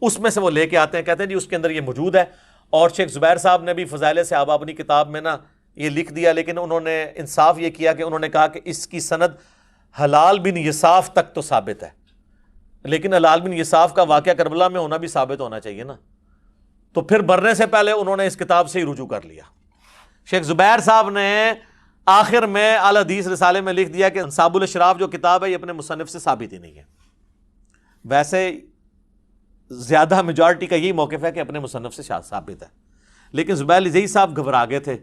اس میں سے وہ لے کے آتے ہیں، کہتے ہیں جی اس کے اندر یہ موجود ہے. اور شیخ زبیر صاحب نے بھی فضائل صحابہ اپنی کتاب میں نا یہ لکھ دیا، لیکن انہوں نے انصاف یہ کیا کہ انہوں نے کہا کہ اس کی سند حلال بن یصاف تک تو ثابت ہے، لیکن ہلال بن یساف کا واقعہ کربلا میں ہونا بھی ثابت ہونا چاہیے نا. تو پھر مرنے سے پہلے انہوں نے اس کتاب سے ہی رجوع کر لیا. شیخ زبیر صاحب نے آخر میں الحدیث رسالے میں لکھ دیا کہ انصاب الاشراف جو کتاب ہے یہ اپنے مصنف سے ثابت ہی نہیں ہے. ویسے زیادہ میجارٹی کا یہی موقف ہے کہ اپنے مصنف سے ثابت ہے. لیکن زبیر لزئی صاحب گھبرا گئے تھے.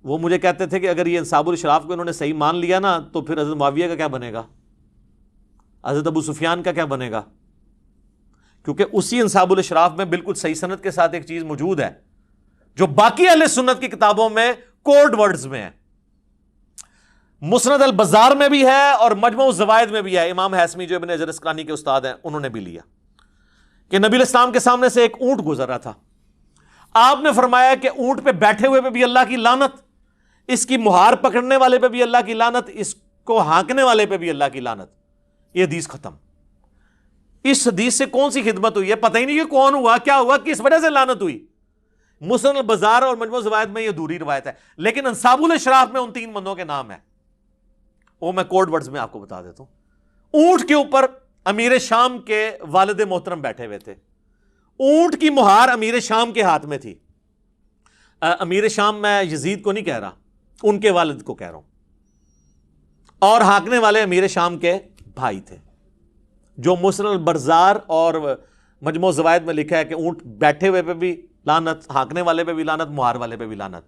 وہ مجھے کہتے تھے کہ اگر یہ انصاب الاشراف کو انہوں نے صحیح مان لیا نا تو پھر حضرت معاویہ کا کیا بنے گا, حضرت ابو سفیان کا کیا بنے گا. کیونکہ اسی انصاب الاشراف میں بالکل صحیح سند کے ساتھ ایک چیز موجود ہے جو باقی اہل سنت کی کتابوں میں کوڈ ورڈز میں ہے. مسند البزار میں بھی ہے اور مجموع الزوائد میں بھی ہے. امام حیثمی جو ابن حجر اسقلانی کے استاد ہیں انہوں نے بھی لیا کہ نبی علیہ السلام کے سامنے سے ایک اونٹ گزر رہا تھا. آپ نے فرمایا کہ اونٹ پہ بیٹھے ہوئے پہ بھی اللہ کی لعنت, اس کی مہار پکڑنے والے پہ بھی اللہ کی لعنت, اس کو ہانکنے والے پہ بھی اللہ کی لعنت. یہ حدیث ختم. اس حدیث سے کون سی خدمت ہوئی ہے پتہ ہی نہیں کہ کون ہوا, کیا ہوا, کس وجہ سے لعنت ہوئی. مسند البزار اور مجموع الزوائد میں یہ دوری روایت ہے. لیکن انصاب الاشراف میں ان 3 بندوں کے نام ہیں, وہ میں کوڈ ورڈز میں آپ کو بتا دیتا ہوں. اونٹ کے اوپر امیر شام کے والد محترم بیٹھے ہوئے تھے. اونٹ کی مہار امیر شام کے ہاتھ میں تھی. امیر شام میں یزید کو نہیں کہہ رہا, ان کے والد کو کہہ رہا ہوں. اور ہانکنے والے امیر شام کے بھائی تھے. جو مسند البزار اور مجموع الزوائد میں لکھا ہے کہ اونٹ بیٹھے ہوئے پہ بھی لعنت, ہانکنے والے پہ بھی لعنت, مہار والے پہ بھی لعنت.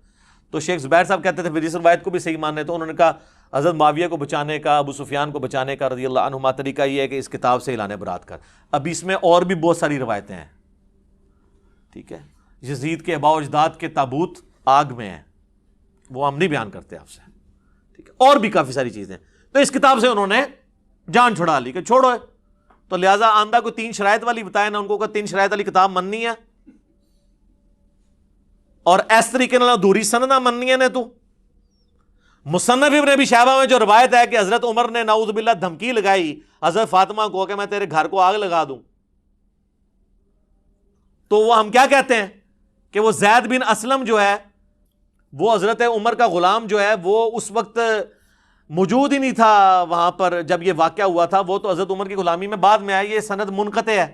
تو شیخ زبیر صاحب کہتے تھے پھر اس روایت کو بھی صحیح ماننے. تو انہوں نے کہا حضرت معاویہ کو بچانے کا, ابو سفیان کو بچانے کا رضی اللہ عنہما طریقہ یہ ہے کہ اس کتاب سے اعلان برات کر. اب اس میں اور بھی بہت ساری روایتیں ہیں, ٹھیک ہے. یزید کے آباء و اجداد کے تابوت آگ میں ہیں, وہ ہم نہیں بیان کرتے آپ سے, ٹھیک ہے. اور بھی کافی ساری چیزیں. تو اس کتاب سے انہوں نے جان چھڑا لی کہ چھوڑو ہے. تو لہٰذا آندہ کو 3 شرائط والی بتایا نا, ان کو 3 شرائط والی کتاب مننی ہے اور اس طریقے نال ادھوری سنداں مننی نے. تو مصنف ابن ابی شیبہ میں جو روایت ہے کہ حضرت عمر نے نعوذ باللہ دھمکی لگائی حضرت فاطمہ کو کہ میں تیرے گھر کو آگ لگا دوں, تو وہ ہم کیا کہتے ہیں کہ وہ زید بن اسلم جو ہے وہ حضرت عمر کا غلام جو ہے وہ اس وقت موجود ہی نہیں تھا وہاں پر جب یہ واقعہ ہوا تھا. وہ تو حضرت عمر کی غلامی میں بعد میں آئی. یہ سند منقطع ہے.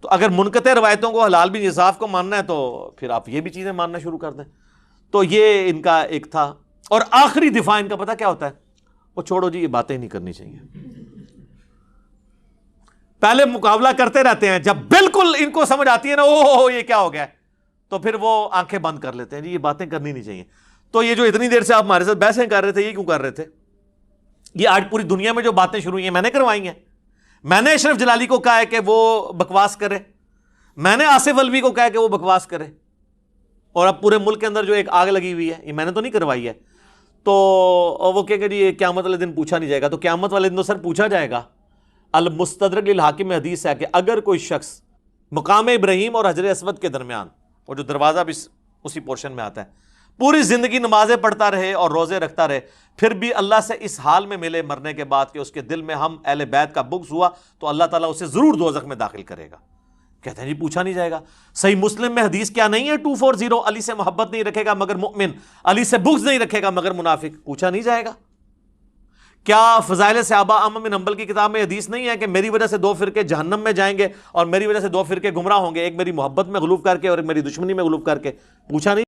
تو اگر منقطع روایتوں کو حلال بن یساف کو ماننا ہے تو پھر آپ یہ بھی چیزیں ماننا شروع کر دیں. تو یہ ان کا ایک تھا. اور آخری دفاع ان کا پتہ کیا ہوتا ہے, وہ چھوڑو جی یہ باتیں نہیں کرنی چاہیے. پہلے مقابلہ کرتے رہتے ہیں, جب بالکل ان کو سمجھ آتی ہے نا اوہ یہ کیا ہو گیا, تو پھر وہ آنکھیں بند کر لیتے ہیں, جی یہ باتیں کرنی نہیں چاہیے. تو یہ جو اتنی دیر سے آپ ہمارے ساتھ بحثیں کر رہے تھے, یہ کیوں کر رہے تھے؟ یہ آج پوری دنیا میں جو باتیں شروع ہوئی ہیں میں نے کروائی ہیں. میں نے اشرف جلالی کو کہا ہے کہ وہ بکواس کرے, میں نے آصف الوی کو کہا ہے کہ وہ بکواس کرے, اور اب پورے ملک کے اندر جو ایک آگ لگی ہوئی ہے یہ میں نے تو نہیں کروائی ہے. تو وہ کہے گا جی قیامت والے دن پوچھا نہیں جائے گا. تو قیامت والے دن تو سر پوچھا جائے گا. المستدرک للحاکم میں حدیث ہے کہ اگر کوئی شخص مقام ابراہیم اور حجر اسود کے درمیان, اور جو دروازہ بھی اسی پورشن میں آتا ہے, پوری زندگی نمازیں پڑھتا رہے اور روزے رکھتا رہے, پھر بھی اللہ سے اس حال میں ملے مرنے کے بعد کہ اس کے دل میں ہم اہل بیت کا بغض ہوا, تو اللہ تعالیٰ اسے ضرور دوزخ میں داخل کرے گا. کہتے ہیں جی پوچھا نہیں جائے گا. صحیح مسلم میں حدیث کیا نہیں ہے 240, علی سے محبت نہیں رکھے گا مگر مؤمن, علی سے بغض نہیں رکھے گا مگر منافق. پوچھا نہیں جائے گا. کیا فضائل صحابہ احمد بن حنبل کی کتاب میں حدیث نہیں ہے کہ میری وجہ سے 2 فرقے جہنم میں جائیں گے اور میری وجہ سے 2 فرقے گمراہ ہوں گے, ایک میری محبت میں غلوف کر کے اور ایک میری دشمنی میں غلوف کر کے؟ پوچھا نہیں.